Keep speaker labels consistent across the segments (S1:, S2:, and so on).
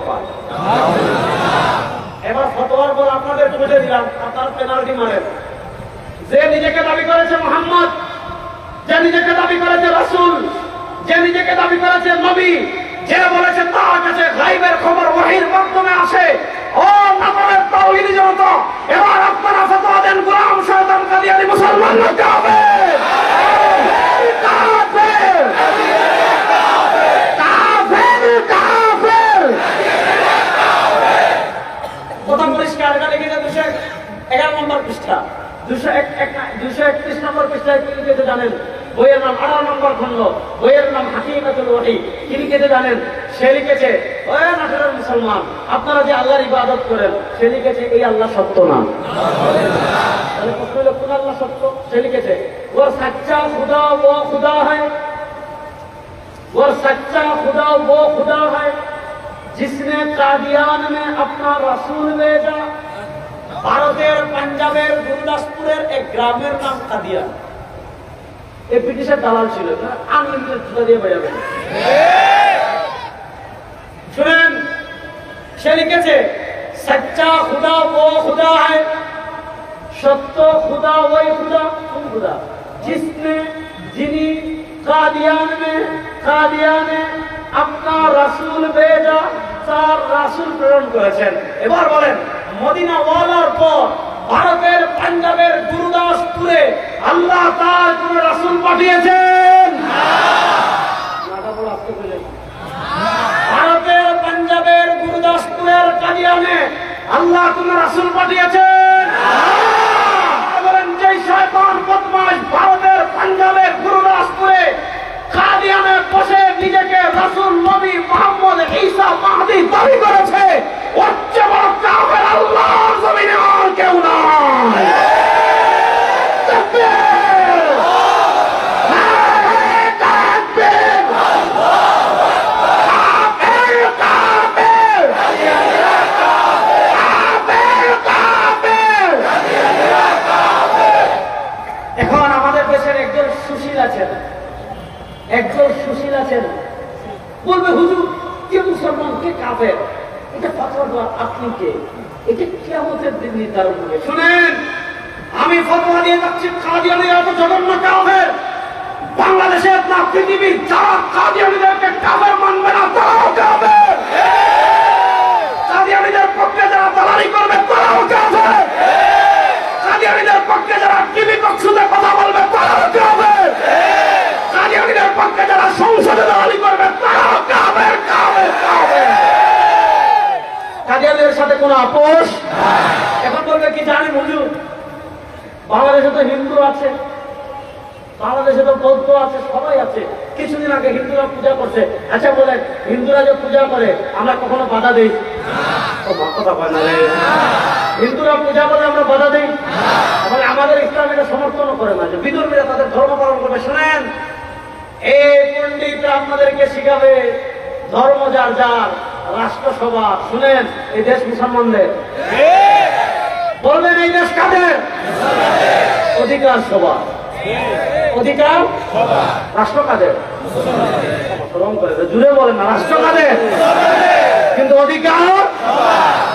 S1: পায়। এবার ফতোয়ার বল আপনাদের বুঝে দিলাম, আপনার পেনাল্টি মারেন। যে নিজেকে দাবি করেছে মুহাম্মদ, যে নিজেকে দাবি করেছে রাসূল, যে নিজেকে দাবি করেছে নবী, যে বলেছে তার কাছে গায়বের খবর ওহীর মাধ্যমে আসে, ও নামের তাওহীদি জনতা, এবার আপনারা ফতোয়া দেন গোলাম শয়তান কাদিয়ানী মুসলমান হতে হবে। কাফের কাফের কাফের। কথা পরিষ্কার। এটা লিখেছে 211 নম্বর পৃষ্ঠা, 231 নম্বর পৃষ্ঠায় কি লিখেছে জানেন? বইয়ের নাম 18 নম্বর খণ্ড, বইয়ের নাম হাকিকাতুল ওয়াহী। কি লিখেছে জানেন? সে লিখেছে, ও নাটোরের মুসলমান, আপনারা যে আল্লাহর ইবাদত করেন, সে লিখেছে এই আল্লাহ সত্য না। তাহলে প্রশ্ন হলো কোন আল্লাহ সত্য? সে লিখেছে ওর সচ্চা খুদা ও খুদা হয়, ওর সচ্চা খুদা ও খুদা হয় जिसने कादियान में अपना रसूल भेजा। ভারতের পাঞ্জাবের গুরদাসপুরের এক গ্রামের নাম কাদিয়ান। এই ব্রিটিশের দালাল ছিল, আমি জুতা দিয়ে বেড়াবে। শুনেন, সে লিখেছে সচ্চা খুদা ও খুদা है, সত্য খুদা ওই খুদা। কোন খুদা? जिसने যিনি কাদিয়ানে अपना रसूल भेजा, তার রাসূল প্রেরণ করেছেন। এবার বলেন, মদিনা ওয়ালার পর ভারতের পাঞ্জাবের গুরুদাসপুরে আল্লাহ তার কোন রাসূল পাঠিয়েছেন? ভারতের পাঞ্জাবের গুরুদাসপুরের কাদিয়ানে আল্লাহ কোন রাসূল পাঠিয়েছেন? বলেন, যে শয়তান বদমাশ ভারতের পাঞ্জাবের গুরুদাসপুরে কাদিয়ানে বসে নিজেকে রাসূল, নবী, মুহাম্মদ, ঈসা, মাহদী দাবি করেছে, ওর চেয়ে বড় কাফের আল্লাহর জমিনে আর কেউ নাই। তাকবীর! নারে তাকবীর! কাফের কাফের! কাফের কাফের! এখন আমাদের দেশের একজন সুশীল আছেন, বলবে হুজুর কে মুসলমান কে কাফের, এটা ফতোয়া দেওয়ার আপনি কে? এটা কিয়ামতের দিন নির্ধারণ করবে। শুনেন, আমি ফতোয়া দিয়ে যাচ্ছি কাদিয়ানীরা তো জঘন্য কাফের। বাংলাদেশের না পৃথিবীর যারা কাদিয়ানীদেরকে কাফের মানবে না তারাও কাফের। কাদিয়ানীদের পক্ষে যারা দালালি করবে তারাও কাফের। কাদিয়ানীদের পক্ষে যারা টিভি টকশোতে কথা বলবে তারাও কাফের। কাদিয়ানীদের পক্ষে যারা সংসদে দালালি করবে তারাও কাফের কাফের কাফের। কাদিয়ানীদের সাথে কোনো আপোষ। এখন বলবে কি জানেন হুজুর, বাংলাদেশে তো হিন্দু আছে, বাংলাদেশে তো বৌদ্ধ আছে, সবাই আছে। কিছুদিন আগে হিন্দুরা পূজা করছে। আচ্ছা বলেন, হিন্দুরা যে পূজা করে আমরা কখনো বাধা দিই? কথা বলে না, হিন্দুরা পূজা করে আমরা বাধা দিই? আমাদের ইসলাম এটা সমর্থন করে না যে বিধর্মীরা তাদের ধর্ম পালন করবে। শুনেন, এই পণ্ডিতরা আপনাদেরকে শিখাবে ধর্ম যার যার, রাষ্ট্রসভা। শুনেন, এই দেশ মুসলমানদের, বলবেন এই দেশ কাদের? অধিকার সভা। অধিকার রাষ্ট্র কাদের? জুড়ে বলেন না, রাষ্ট্র কাদের? কিন্তু অধিকার,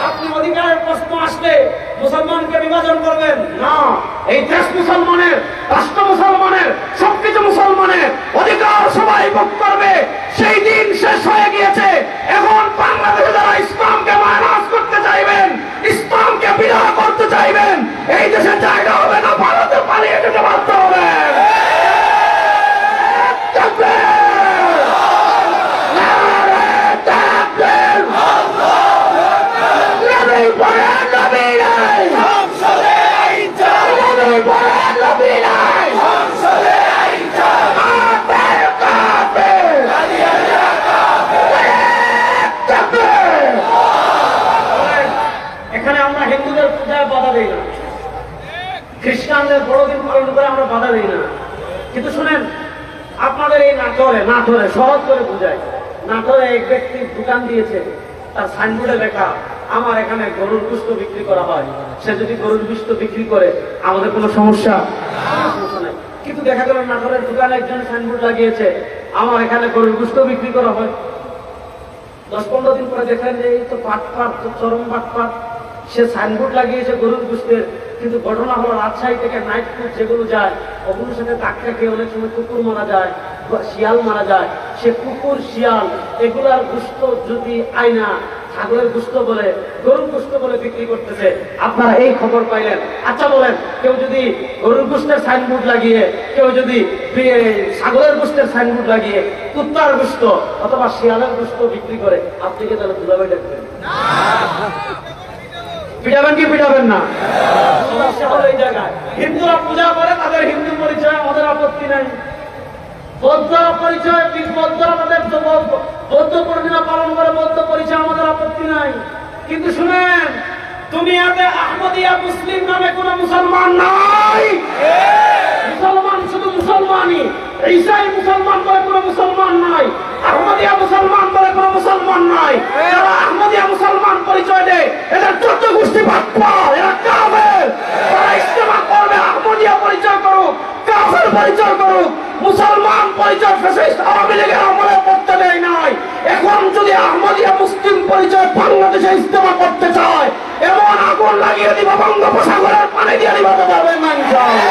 S1: আপনি অধিকারের প্রশ্ন আসলে মুসলমানকে বিভাজন করবেন না। এই দেশ মুসলমানের, রাষ্ট্র মুসলমানের, সবকিছু মুসলমানের, অধিকার সবাই ভোগ করবে। সেই দিন শেষ হয়ে গিয়েছে। এখন বাংলাদেশে যারা ইসলামকে মাইনাস করতে চাইবেন, ইসলামকে বিরোধ করতে চাইবেন, এই দেশে জায়গা হবে না, ভারতে পালিয়ে যেতে বাধ্য হবে। এখানে আমরা হিন্দুদের পূজায় বাধা দিই না, খ্রিস্টানদের বড়দিন পালন করে আমরা বাধা দিই না। কিন্তু শুনেন, আপনাদের এই নাটোরে সহজ করে বুঝায়। নাটোরে এক ব্যক্তি দোকান দিয়েছে, তার সাইনবোর্ডে লেখা আমার এখানে গরুর গোশত বিক্রি করা হয়। সে যদি গরুর গোশত বিক্রি করে আমাদের কোনো সমস্যা নেই। কিন্তু দেখা গেল নাটোরের দোকানে একজন সাইনবোর্ড লাগিয়েছে আমার এখানে গরুর গোশত বিক্রি করা হয়। 10-15 দিন পরে দেখেন যে এই তো পাটপাট, চরম পাটপাট, সে সাইনবোর্ড লাগিয়েছে গরুর গোশতের, কিন্তু ঘটনা হলো রাজশাহী থেকে নাইট ফুড যেগুলো যায় ওগুলোর সাথে ধাক্কা খেয়ে অনেক সময় কুকুর মারা যায়, শিয়াল মারা যায়। সে কুকুর, শিয়াল এগুলার গোশত যদি আয়না ছাগলের গোশত বলে, গরুর গোশত বলে বিক্রি করতেছে, আপনারা এই খবর পাইলেন। আচ্ছা বলেন, কেউ যদি গরুর গোশতের সাইনবোর্ড লাগিয়ে, কেউ যদি ছাগলের গোশতের সাইনবোর্ড লাগিয়ে কুত্তার গোশত অথবা শিয়ালের গোশত বিক্রি করে, আপনি কি তাহলে দুলাভাই ডাকবেন? পিটাবেন কি পিটাবেন না? সমস্যা হলো এই জায়গায়, হিন্দুরা পূজা করে, তাদের হিন্দু পরিচয়, আমাদের আপত্তি নাই। বৌদ্ধরা পরিচয়, বৌদ্ধরা তাদের বৌদ্ধ পূর্ণিমা পালন করে, বৌদ্ধ পরিচয়, আমাদের আপত্তি নাই। কিন্তু শুনেন, দুনিয়াতে আহমদিয়া মুসলিম নামে কোন মুসলমান নাই। মুসলমান শুধু মুসলমানই, ঈসাই মুসলমান বলে কোন মুসলমান নাই, আহমদিয়া মুসলমান বলে কোন মুসলমান নাই। যারা আহমদিয়া মুসলমান পরিচয় দেয় এদের 14 গোষ্ঠী বাটপার, এরা কাফের। তারা ইস্তেমা করবে, আহমদিয়া পরিচয় করুক, কাফের পরিচয় করুক, মুসলমান পরিচয় ফ্যাসিস্ট আওয়ামী লীগের আমলে করতে দেয় নাই। এখন যদি আহমদিয়া মুসলিম পরিচয় বাংলাদেশে ইস্তেমা করতে চায়, এমন আগুন লাগিয়ে দিব বঙ্গোপসাগরের পানি দিয়ে নিভাতে পারবেন না ইনশাআল্লাহ।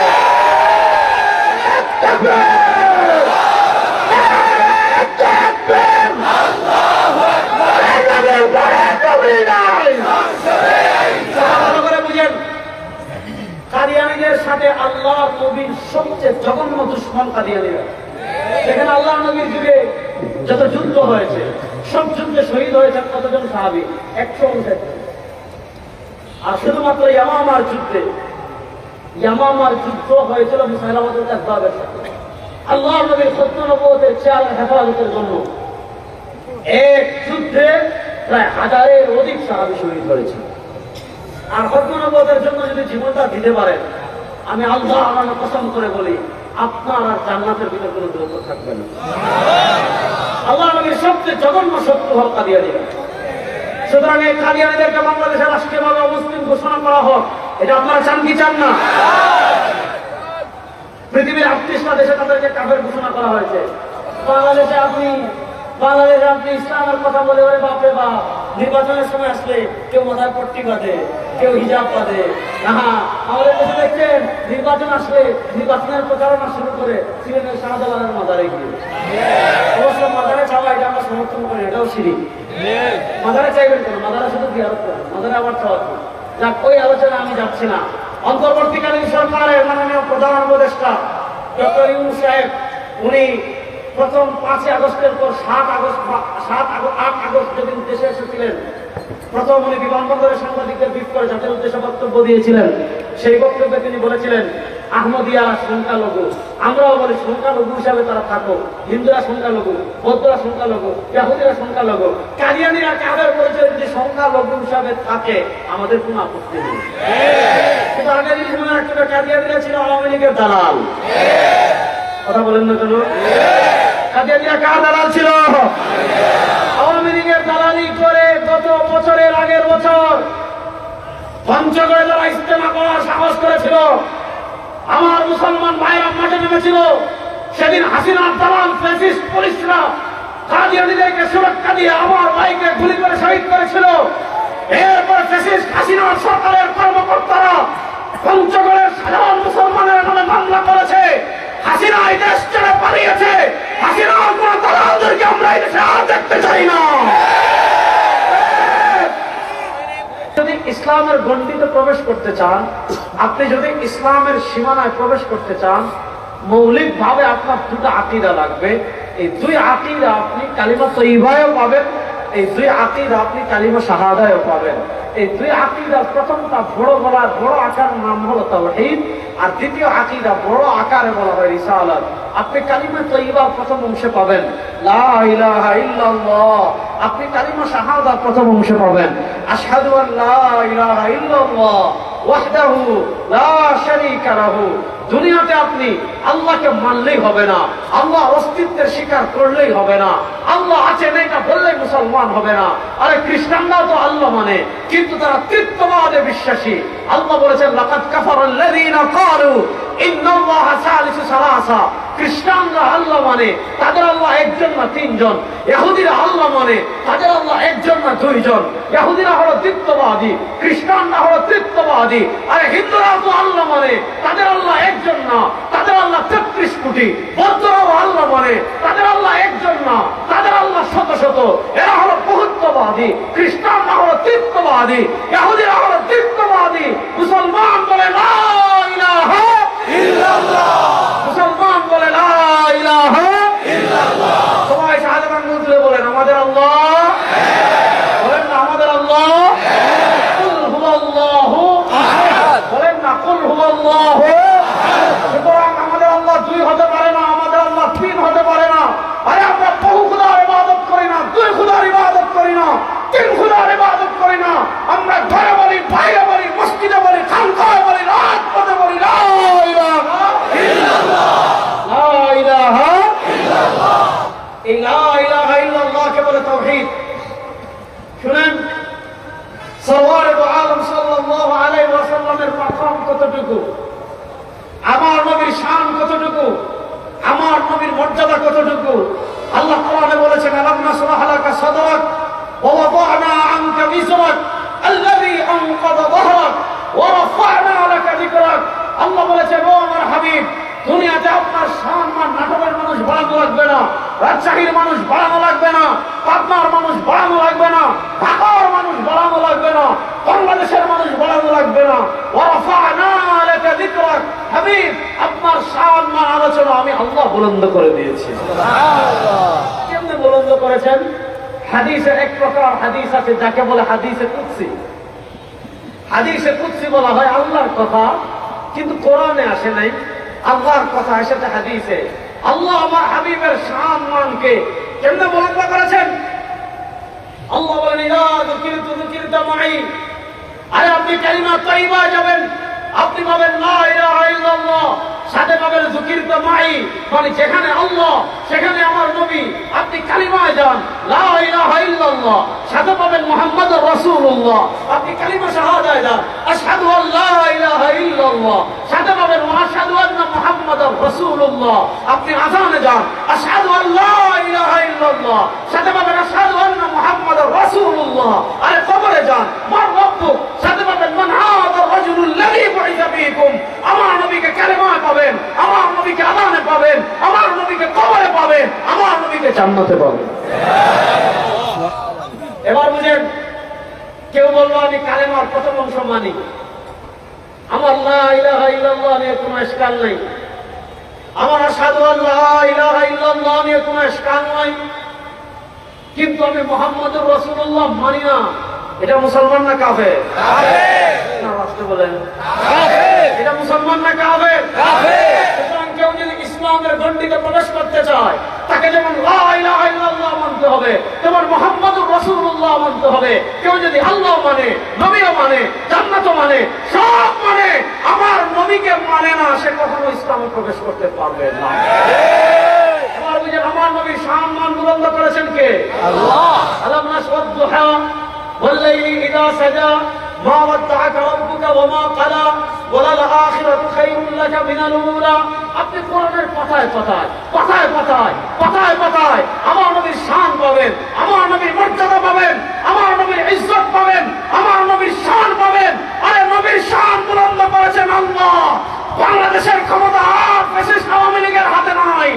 S1: কাদিয়ানীদের সাথে আল্লাহ নবীর সবচেয়ে জঘন্য দুশ্মন কাদিয়ানীরা। সেখানে আল্লাহ নবীর যুগে যত যুদ্ধ হয়েছে, সব যুদ্ধে শহীদ হয়েছেন কতজন সাহাবী? 159। আর শুধুমাত্র ইয়ামামার যুদ্ধ হয়েছিল মুসাইলামাতুল কাযযাবের সাথে। আল্লাহ নবীর সত্য নবুয়তের চাল হেফাজতের জন্য এক যুদ্ধে প্রায় 1000-এর অধিক সাহাবী শহীদ হয়েছে। আর সত্য নবুয়তের জন্য যদি জীবনটা দিতে পারেন, আমি আল্লাহ আমার কসম করে বলি, আপনার আর জান্নাতের ভিতরে কোনো দূরত্ব থাকবে না। আল্লাহ নবীর সবচেয়ে জঘন্য শত্রু হল কাদিয়ানীরা। সুতরাং এই কাদিয়ানীদেরকে বাংলাদেশের রাষ্ট্রীয়ভাবে অমুসলিম ঘোষণা করা হোক, এটা আপনারা চান কি চান না? পৃথিবীর 38টা দেশে তাদেরকে কাফের ঘোষণা করা হয়েছে। বাংলাদেশে আপনি ইসলামের কথা বলে, ওরে বাপরে বাপ, নির্বাচনের সময় আসলে কেউ মাথায় পট্টি বাঁধে, কেউ হিজাব বাঁধে। আমাদের দেশে দেখছেন নির্বাচন আসলে নির্বাচনের প্রচারণা শুরু করে সিলেটের শাহজালালের মাজারে গিয়ে। অবশ্য মাজারে চাওয়া এটা আমরা সমর্থন করি, এটাও শিরিক। মাজারে চাইবেন কেন? মাজারে শুধু জিয়ারত করেন, মাজারে আবার চাওয়া। যাক, ওই আলোচনা আমি যাচ্ছি না। অন্তর্বর্তীকালীন সরকারের মাননীয় প্রধান উপদেষ্টা ডক্টর ইউনূস সাহেব, উনি প্রথম 5 আগস্টের পর 8 আগস্ট যেদিন দেশে এসেছিলেন, প্রথম উনি বিমানবন্দরে সাংবাদিকদের ব্রিফ করে জাতির উদ্দেশ্যে বক্তব্য দিয়েছিলেন। সেই বক্তব্যে তিনি বলেছিলেন, আহমদিয়ারা সংখ্যালঘু, আমরাও বলি সংখ্যালঘু হিসাবে তারা থাকো। হিন্দুরা সংখ্যালঘু, বৌদ্ধরা সংখ্যালঘু, ইহুদিরা সংখ্যালঘু, কাদিয়ানীরা কাদের পরিচয় যদি সংখ্যালঘু হিসাবে থাকে আমাদের কোনো আপত্তি নেই। কিন্তু আগে জিনিস মনে রাখতে হবে, কাদিয়ানীরা ছিল আওয়ামী লীগের দালাল। কথা বলেন না কেন? কাদিয়ানীরা কার দালাল ছিল? আওয়ামী লীগের দালালি করে গত বছরের আগের বছর পঞ্চগড়ে যারা ইস্তেমা করার সাহস করেছিল, আমার মুসলমান ভাইরা মাঠে নেমেছিল, সেদিন হাসিনার দালাল ফ্যাসিস্ট পুলিশরা কাদিয়ানীদেরকে সুরক্ষা দিয়ে আমার ভাইকে গুলি করে শহীদ করেছিল। এরপর ফ্যাসিস্ট হাসিনার সরকারের কর্মকর্তারা পঞ্চগড়ের সাধারণ মুসলমানের নামে মামলা করেছে। হাসিনা এই দেশ ছেড়ে পালিয়েছে। হাসিনার কোন দালালদেরকে আমরা এই দেশে আর দেখতে চাই না। যদি ইসলামের গণ্ডিতে প্রবেশ করতে চান, আপনি যদি ইসলামের সীমানায় প্রবেশ করতে চান, মৌলিক ভাবে আপনার 2টা আকীদা লাগবে। এই 2 আকীদা আপনি কালিমা তয়্যিবায়ও পাবেন, এই 2 আকীদা আপনি কালিমা শাহাদায়ও পাবেন। এই 2 আকীদার প্রথমটা বড় আকার নাম হলো তাওহীদ, আর দ্বিতীয় আকীদা বড় আকারে বলা হয় রিসালাত। আপনি কালিমা তয়্যিবার প্রথম অংশে পাবেন লা ইলাহা ইল্লাল্লাহ, আপনি কালিমা শাহাদার প্রথম অংশে পাবেন আশহাদু আন লা ইলাহা ইল্লাল্লাহ ওয়াহদাহু লা শারীকা লাহু। দুনিয়াতে আপনি আল্লাহকে মানলেই হবে না, আল্লাহ অস্তিত্বের স্বীকার করলেই হবে না, আল্লাহ আছেন এটা বললেই মুসলমান হবে না। আরে খ্রিস্টানরাও তো আল্লাহ মানে, কিন্তু তারা তৃতীয়বাদে বিশ্বাসী। আল্লাহ বলেছেন লাকাদ কাফারাল্লাযীনা ক্বালু ইন্নাল্লাহা সালিসু সালাসা, খ্রিস্টানরা আল্লাহ মানে তাদের আল্লাহ একজন না তিনজন, ইহুদিরা আল্লাহ মানে তাদের আল্লাহ একজন না দুইজন। ইহুদিরা হলো দ্বিত্ববাদী, খ্রিস্টানরা হলো তৃত্ববাদী, আর হিন্দুরা তো আল্লাহ মানে তাদের আল্লাহ একজন না, তাদের আল্লাহ 33 কোটি। বৌদ্ধরাও আল্লাহ মানে তাদের আল্লাহ একজন না, তাদের আল্লাহ শত শত। এরা হলো বহুত্ববাদী, খ্রিস্টানরা হলো তৃত্ববাদী, ইহুদিরা হলো দ্বিত্ববাদী। মুসলমান বলে লা ইলাহা ইল্লাল্লাহ, মুসলমান বলে লা ইলাহা ইল্লাল্লাহ। সবাই শাহাদাত মুদ্রে বলেন আমাদের আল্লাহ, বলেন না আমাদের আল্লাহ, কুল হুয়াল্লাহু আহাদ, বলেন না কুল হুয়াল্লাহু আহাদ। সুতরাং আমাদের আল্লাহ দুই হতে পারে না, আমাদের আল্লাহ তিন হতে পারে না। আরে আমরা বহু খোদার ইবাদত করি না, দুই খোদার ইবাদত করি না, তিন খোদার ইবাদত করি না। আমরা ঘরে বলি, বাইরে বলি, মসজিদে বলি, খানকায় বলি, রাজপথে বলি লা ইলাহা ইল্লাল্লাহ, লা ইলাহা ইল্লাল্লাহ। এই লা ইলাহা ইল্লাল্লাহকে বলে তাওহীদ। শুনেন, সরওয়ারে দু আলম সাল্লাল্লাহু আলাইহি ওয়াসাল্লামের মাকাম কতটুকু, আমার নবীর শান কতটুকু, আমার নবীর মর্যাদা কতটুকু। আল্লাহ কোরআনে বলেছেন আলাম নাশরাহ লাকা সাদরাক ওয়া ওয়াদা'না আনকা বিজরাক আল্লাযী আনকাযা যাহরাক ওয়া রাফা'না লাকা যিকরাক। আল্লাহ বলেছেন ও আমার হাবিব, দুনিয়াতে আপনার সম্মান নাটকের মানুষ বাড়ানো লাগবে না, রাজশাহীর মানুষ বাড়ানো লাগবে না, পাবনার মানুষ বাড়ানো লাগবে না, ঢাকার মানুষ বাড়ানো লাগবে না, বাংলাদেশের মানুষ বাড়ানো লাগবে না। ওয়া রাফা'না লাকা যিকরাক, হাবিব আপনার সম্মান আলোচনা আমি আল্লাহ বুলন্দ করে দিয়েছি। সুবহানাল্লাহ। কেমনে বুলন্দ করেছেন? হাদিসের এক প্রকার হাদিস আছে যাকে বলে হাদিসে কুদসি। হাদিসে কুদসি বলা হয় আল্লাহর কথা, কিন্তু কোরআনে আসে নাই, আল্লাহর কথা এসেছে হাদিসে। আল্লাহ আমার হাবিবের সম্মানকে কেমনে বুলন্দ করেছেন? আল্লাহ বলেন ইযা যুকিরতু যুকিরতা মাই। আরে আপনি কালিমা তাইয়্যিবা যাবেন, আপনি পাবেন লা ইলাহা ইল্লাল্লাহ, সাথে পাবেন যুকিরতা মাই, মানে যেখানে আল্লাহ সেখানে আমার নবী। আপনি কালিমায় যান লা ইলাহা ইল্লাল্লাহ, সাথে পাবেন মুহাম্মাদুর রাসূলুল্লাহ। আপনি কালিমা শাহাদায় যান আশহাদু আল্লা ইলাহা ইল্লাল্লাহ, সাথে পাবেন ওয়া আশহাদু আন্না মুহাম্মাদুর রাসূলুল্লাহ। আপনি আযানে যান আশহাদু আল্লা ইলাহা ইল্লাল্লাহ, সাথে পাবেন আশহাদু আন্না মুহাম্মাদুর রাসূলুল্লাহ। আরে কবরে যান মার রব্বুক, সাথে পাবেন মান হাযা রাজুলুল লাযী বুইসা ফীকুম। আমার নবীকে কালেমায় পাবেন, আমার নবীকে আযানে পাবেন, আমার নবীকে কবরে পাবেন, আমার নবীকে জান্নাতে পাবেন। এবার বুঝেন, কেউ বললো আমি কালেমার প্রথম অংশ মানি, আমার লা ইলাহা ইল্লাল্লাহ নিয়ে কোনো ইশকাল নাই, আমার আশহাদু আল্লা ইলাহা ইল্লাল্লাহ নিয়ে কোনো ইশকাল নাই, কিন্তু আমি মুহাম্মাদুর রাসূলুল্লাহ মানি না। এটা মুসলমান না কাফের? কাফের। না রাষ্ট্র বলেন কাফের। এটা মুসলমান না কাফের? কাফের। সুতরাং কেউ যদি ইসলামের গণ্ডিতে প্রবেশ করতে চায়, তাকে যেমন লা ইলাহা ইল্লাল্লাহ মানতে হবে, তেমন মুহাম্মাদুর রাসূলুল্লাহ মানতে হবে। কেউ যদি আল্লাহ মানে, নবীও মানে, জান্নাতও মানে, সব মানে, আমার নবীকে মানে না, সে কখনো ইসলামে প্রবেশ করতে পারবে না। এবার বুঝেন আমার নবীর সম্মান বুলন্দ করেছেন কে? আল্লাহ। আলাম নাশরাহ দুহা والليل إذا سجى ما ودعك ربك وما قلى وللآخرة خير لك من الأولى। আপনি কোরআনের পাতায় পাতায় পাতায় পাতায় পাতায় পাতায় আমার নবীর শান পাবেন, আমার নবীর মর্যাদা পাবেন, আমার নবীর ইজ্জত পাবেন, আমার নবীর শান পাবেন। আরে নবীর শান বুলন্দ করেছেন আল্লাহ। বাংলাদেশের ক্ষমতা আর ফ্যাসিস্ট আওয়ামী লীগের হাতে নাই।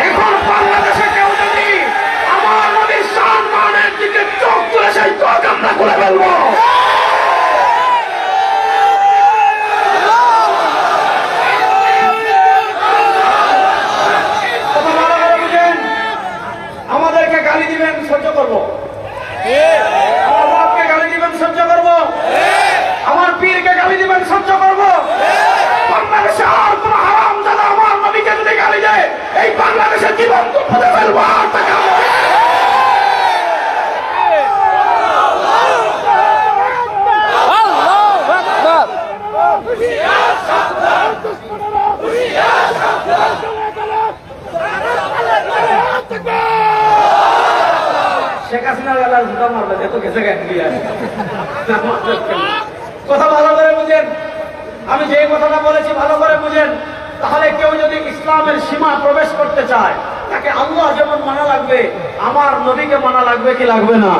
S1: এখন বাংলাদেশে কেউ যদি আমার নবীর সম্মানের দিকে চোখ তুলে সেই চোখ আমরা করে ফেলবো। আমাদেরকে গালি দিবেন সহ্য করবো, আমার বাপকে গালি দিবেন সহ্য করবো, আমার পীরকে গালি দিবেন সহ্য করবো। বাংলাদেশে আর কোন হারামজাদা আমার নবীকে যদি গালি দেয়, এই বাংলাদেশের জীবন তো ফুটে ফেলবো। আর টাকা শেখ হাসিনা মারবে এত গেছে কথা ভালো করে বুঝেন। আমি যে কথাটা বলেছি ভালো করে বুঝেন। তাহলে কেউ যদি ইসলামের সীমা প্রবেশ করতে চায়, তাকে আল্লাহ যেমন মানা লাগবে, আমার নবীকে মানা লাগবে কি লাগবে না?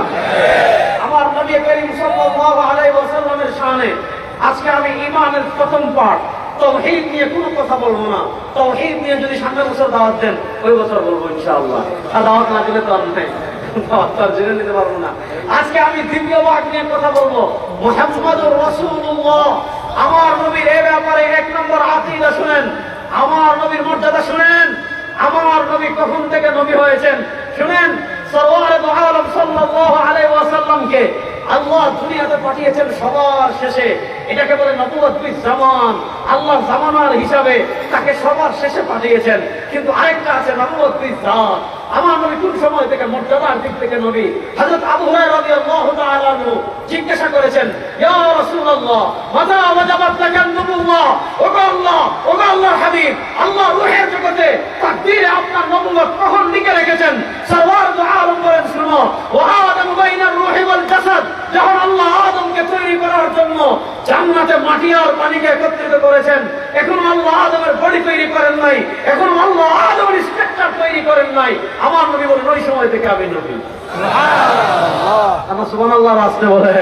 S1: আমার নবী করিম সাল্লাল্লাহু আলাইহি ওয়াসাল্লামের শানে আজকে আমি ঈমানের প্রথম পাঠ তাওহীদ নিয়ে কোনো কথা বলবো না। তাওহীদ নিয়ে যদি সামনের বছর দাওয়াত দেন, ওই বছর বলবো ইনশাআল্লাহ। আর দাওয়াত না দিলে তো আর নাই, দাওয়াত তো আর জেনে নিতে পারবো না। আজকে আমি দ্বিতীয় ভাগ নিয়ে কথা বলবো, মুহাম্মাদুর রাসূলুল্লাহ। আমার নবীর এই ব্যাপারে এক নম্বর আকীদা শুনেন, আমার নবীর মর্যাদা শুনেন, আমার নবী কখন থেকে নবী হয়েছেন শুনেন। সরওয়ারে দু আলম সাল্লাল্লাহু আলাইহি ওয়াসাল্লামকে আল্লাহ দুনিয়াতে পাঠিয়েছেন সবার শেষে। এটাকে বলে নবুয়ত বিল জামান। আল্লাহ জামানার হিসাবে তাকে সবার শেষে পাঠিয়েছেন। কিন্তু আরেকটা আছে নবুয়ত বিল জাত। আমার নবী কোন সময় থেকে মর্যাদার দিক থেকে নবী? হযরত আবু হুরায়রা রাদিয়াল্লাহু তাআলা আনহু জিজ্ঞাসা করেছেন, ইয়া রাসূলুল্লাহ মাতা ওয়াজাবাত লাকান নবুওয়াহ? ওগো আল্লাহ, ওগো আল্লাহর হাবিব, আল্লাহ রূহের জগতে তাকদীরে আপনার নবুয়ত কখন লিখে রেখেছেন? সরওয়ার দু আলম বলেন, শুনো, ওয়া আদামু বাইনার রূহি ওয়াল জাসাদ। যখন আল্লাহ আদমকে তৈরি করার জন্য জান্নাতে মাটি আর পানিকে একত্রিত করেছেন, এখন আল্লাহ আদমের বডি তৈরি করেন নাই, এখন আল্লাহ আদমের স্ট্রাকচার তৈরি করেন নাই। আমার নবী বলেন, ওই সময় থেকে আমি নবী। সুবহানাল্লাহ, সুবহানাল্লাহ আসতে বলে।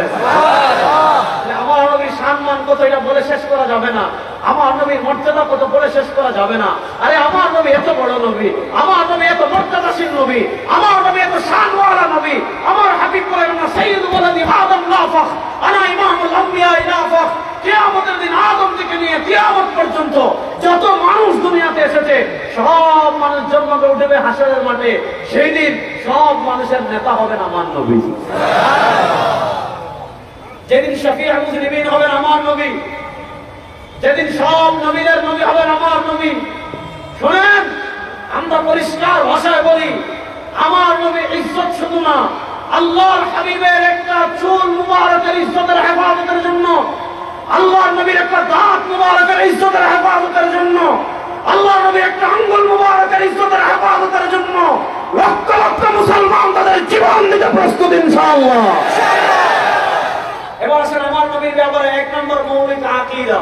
S1: আমার নবীর সম্মান কত এটা বলে শেষ করা যাবে না, আমার নবীর মর্যাদা কত বলে শেষ করা যাবে না। আরে আমার নবী এত বড় নবী, আমার নবী এত মর্যাদাশীল নবী, আমার নবী এত শানওয়ালা নবী। আমার হাবিব বলেন না, সাইয়্যিদু ওয়ালাদি আদম লা ফাখর, আনা ইমামুল আম্বিয়া লা ফাখর। কিয়ামতের দিন আদম থেকে নিয়ে কিয়ামত পর্যন্ত যত মানুষ দুনিয়াতে এসেছে, সব মানুষ জন্মকে উঠবে হাসরের মাঠে। সেই দিন সব মানুষের নেতা হবেন আমার নবী। যেদিন শফিউল মুজরিমিন হবেন আমার নবী, যেদিন সব নবীদের নবী হবেন আমার নবী। শুনেন, আমরা পরিষ্কার ভাষায় বলি, আমার নবী ইজ্জত শুধু না, আল্লাহর হাবিবের একটা চুল মুবারকের ইজ্জতের হেফাজতের জন্য, আল্লাহর নবীর একটা দাঁত মুবারকের ইজ্জতের হেফাজতের জন্য, আল্লাহর নবীর একটা আঙ্গুল মুবারকের ইজ্জতের হেফাজতের জন্য লক্ষ লক্ষ মুসলমান তাদের জীবন দিতে প্রস্তুত ইনশাআল্লাহ। এবার আসেন আমার নবীর ব্যাপারে এক নম্বর মৌলিক আকীদা,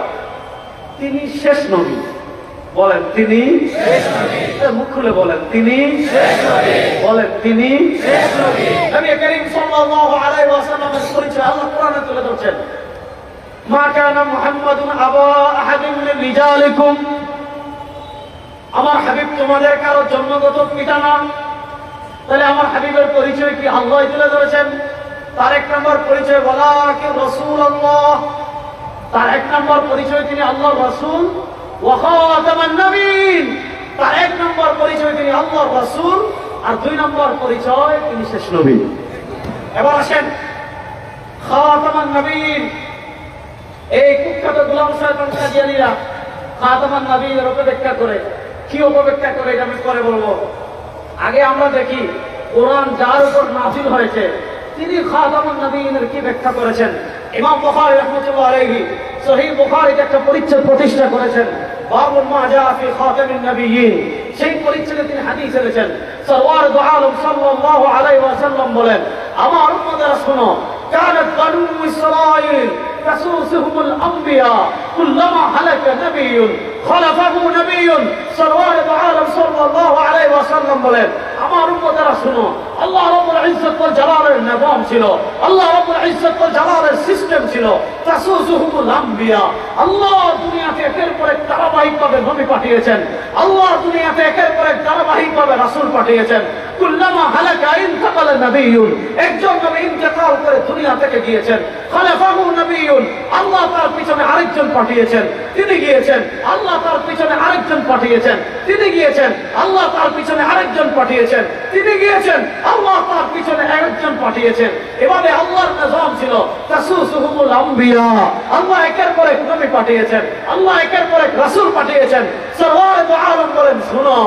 S1: তিনি শেষ নবী। বলেন তিনি শেষ নবী। মুখ খুলে বলেন তিনি শেষ নবী। বলেন তিনি শেষ নবী। নবী করিম সাল্লাল্লাহু আলাইহি ওয়াসাল্লামের পরিচয় আল্লাহ কোরআনে তুলে ধরেছেন, মা কানা মুহাম্মাদুন আবা আহাদিন মিন রিজালিকুম। আমার হাবিব তোমাদের কারো জন্মগত পিতা না। তাহলে আমার হাবিবের পরিচয় কি আল্লাহ তুলে ধরেছেন। তার এক নম্বর পরিচয় বলা কি রাসূলুল্লাহ, তার এক নম্বর পরিচয় তিনি আল্লাহর রাসূল ওয়া খাতামান নবীন। তার এক নম্বর পরিচয় তিনি আল্লাহর রাসূল, আর দুই নম্বর পরিচয় তিনি শেষ নবী। এবার আসেন খাতামান নবীন। এই কুখ্যাত গোলাম সাহেব কাদিয়ানীরা খাতামান নবীনের উপব্যাখ্যা করে, কি উপব্যাখ্যা করে এটা আমি পরে বলবো। আগে আমরা দেখি কোরআন যার উপর নাযিল হয়েছে তিনি খাতামুন নবীনের কি ব্যাখ্যা করেছেন। ইমাম বুখারী রাহমাতুল্লাহ আলাইহি সহিহ বুখারীতে একটা পরিচ্ছেদ প্রতিষ্ঠা করেছেন, বাবুল মা জা ফি খাতামিন নবিয়্যিন। সেই পরিচ্ছেদে তিনি হাদিস এনেছেন। সরওয়ার দু আলম সাল্লাল্লাহু আলাইহি ওয়াসাল্লাম বলেন, আমার উম্মতেরা শোনো, কানাত বানু ইসরাঈল তাসুসুহুমুল আম্বিয়া কুল্লামা হালাকা নবিয়্যুন খালাফাহু নবিয়্যুন। সরওয়ার দু আলম সাল্লাল্লাহু আলাইহি ওয়াসাল্লাম বলেন, আমার উম্মতেরা শোনো, আল্লাহ রাব্বুল ইজ্জত ওয়াল জালালের নিজাম ছিল, আল্লাহ রাব্বুল ইজ্জত ওয়াল জালালের সিস্টেম ছিল। তাসুসুহুমুল আম্বিয়া, আল্লাহ দুনিয়াতে একের পর এক ধারাবাহিকভাবে নবী পাঠিয়েছেন, আল্লাহ দুনিয়াতে একের পর এক ধারাবাহিকভাবে রাসূল পাঠিয়েছেন। কুল্লামা হালাকা ইনতাকালা নবিয়্যুন, একজন নবী ইন্তেকাল করে দুনিয়া থেকে গিয়েছেন। খালাফাহু নবিয়্যুন, আল্লাহ তার পিছনে আরেকজন পাঠিয়েছেন, তিনি গিয়েছেন। আল্লাহ তার পিছনে আরেকজন পাঠিয়েছেন, তিনি গিয়েছেন। আল্লাহ তার পিছনে আরেকজন পাঠিয়েছেন, তিনি গিয়েছেন। আল্লাহ তার পিছনে আরেকজন পাঠিয়েছেন। এভাবে আল্লাহর নিজাম ছিল তাসুসুহুমুল আম্বিয়া, আল্লাহ একের পর এক নবী পাঠিয়েছেন, আল্লাহ একের পর এক রাসূল পাঠিয়েছেন। সরওয়ার দু আলম বলেন, শুনো,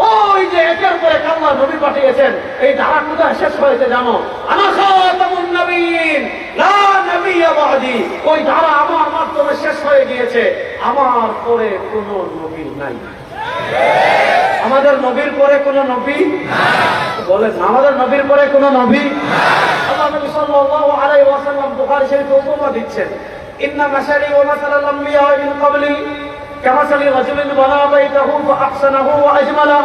S1: ওই যে একের পর এক আল্লাহ নবী পাঠিয়েছেন, এই ধারা কোথায় শেষ হয়েছে জানো? আনা খাতামুন নবিয়্যিন লা নবিয়্যা বাদি। ওই ধারা আমার মাধ্যমে শেষ হয়ে গিয়েছে, আমার পরে কোনো নবী নাই। আমাদের নবীর পরে কোনো নবী বলেন, আমাদের নবীর পরে কোনো নবী। আল্লাহ নবী সাল্লাল্লাহু আলাইহি ওয়াসাল্লাম বুখারী শরীফে উপমা দিচ্ছেন, ইন্না মাসালি ওয়া মাসালাল আম্বিয়া মিন ক্বাবলি কামাসালি রাজুলিন বানা বাইতাহু ফাআহসানাহু ওয়া আজমালা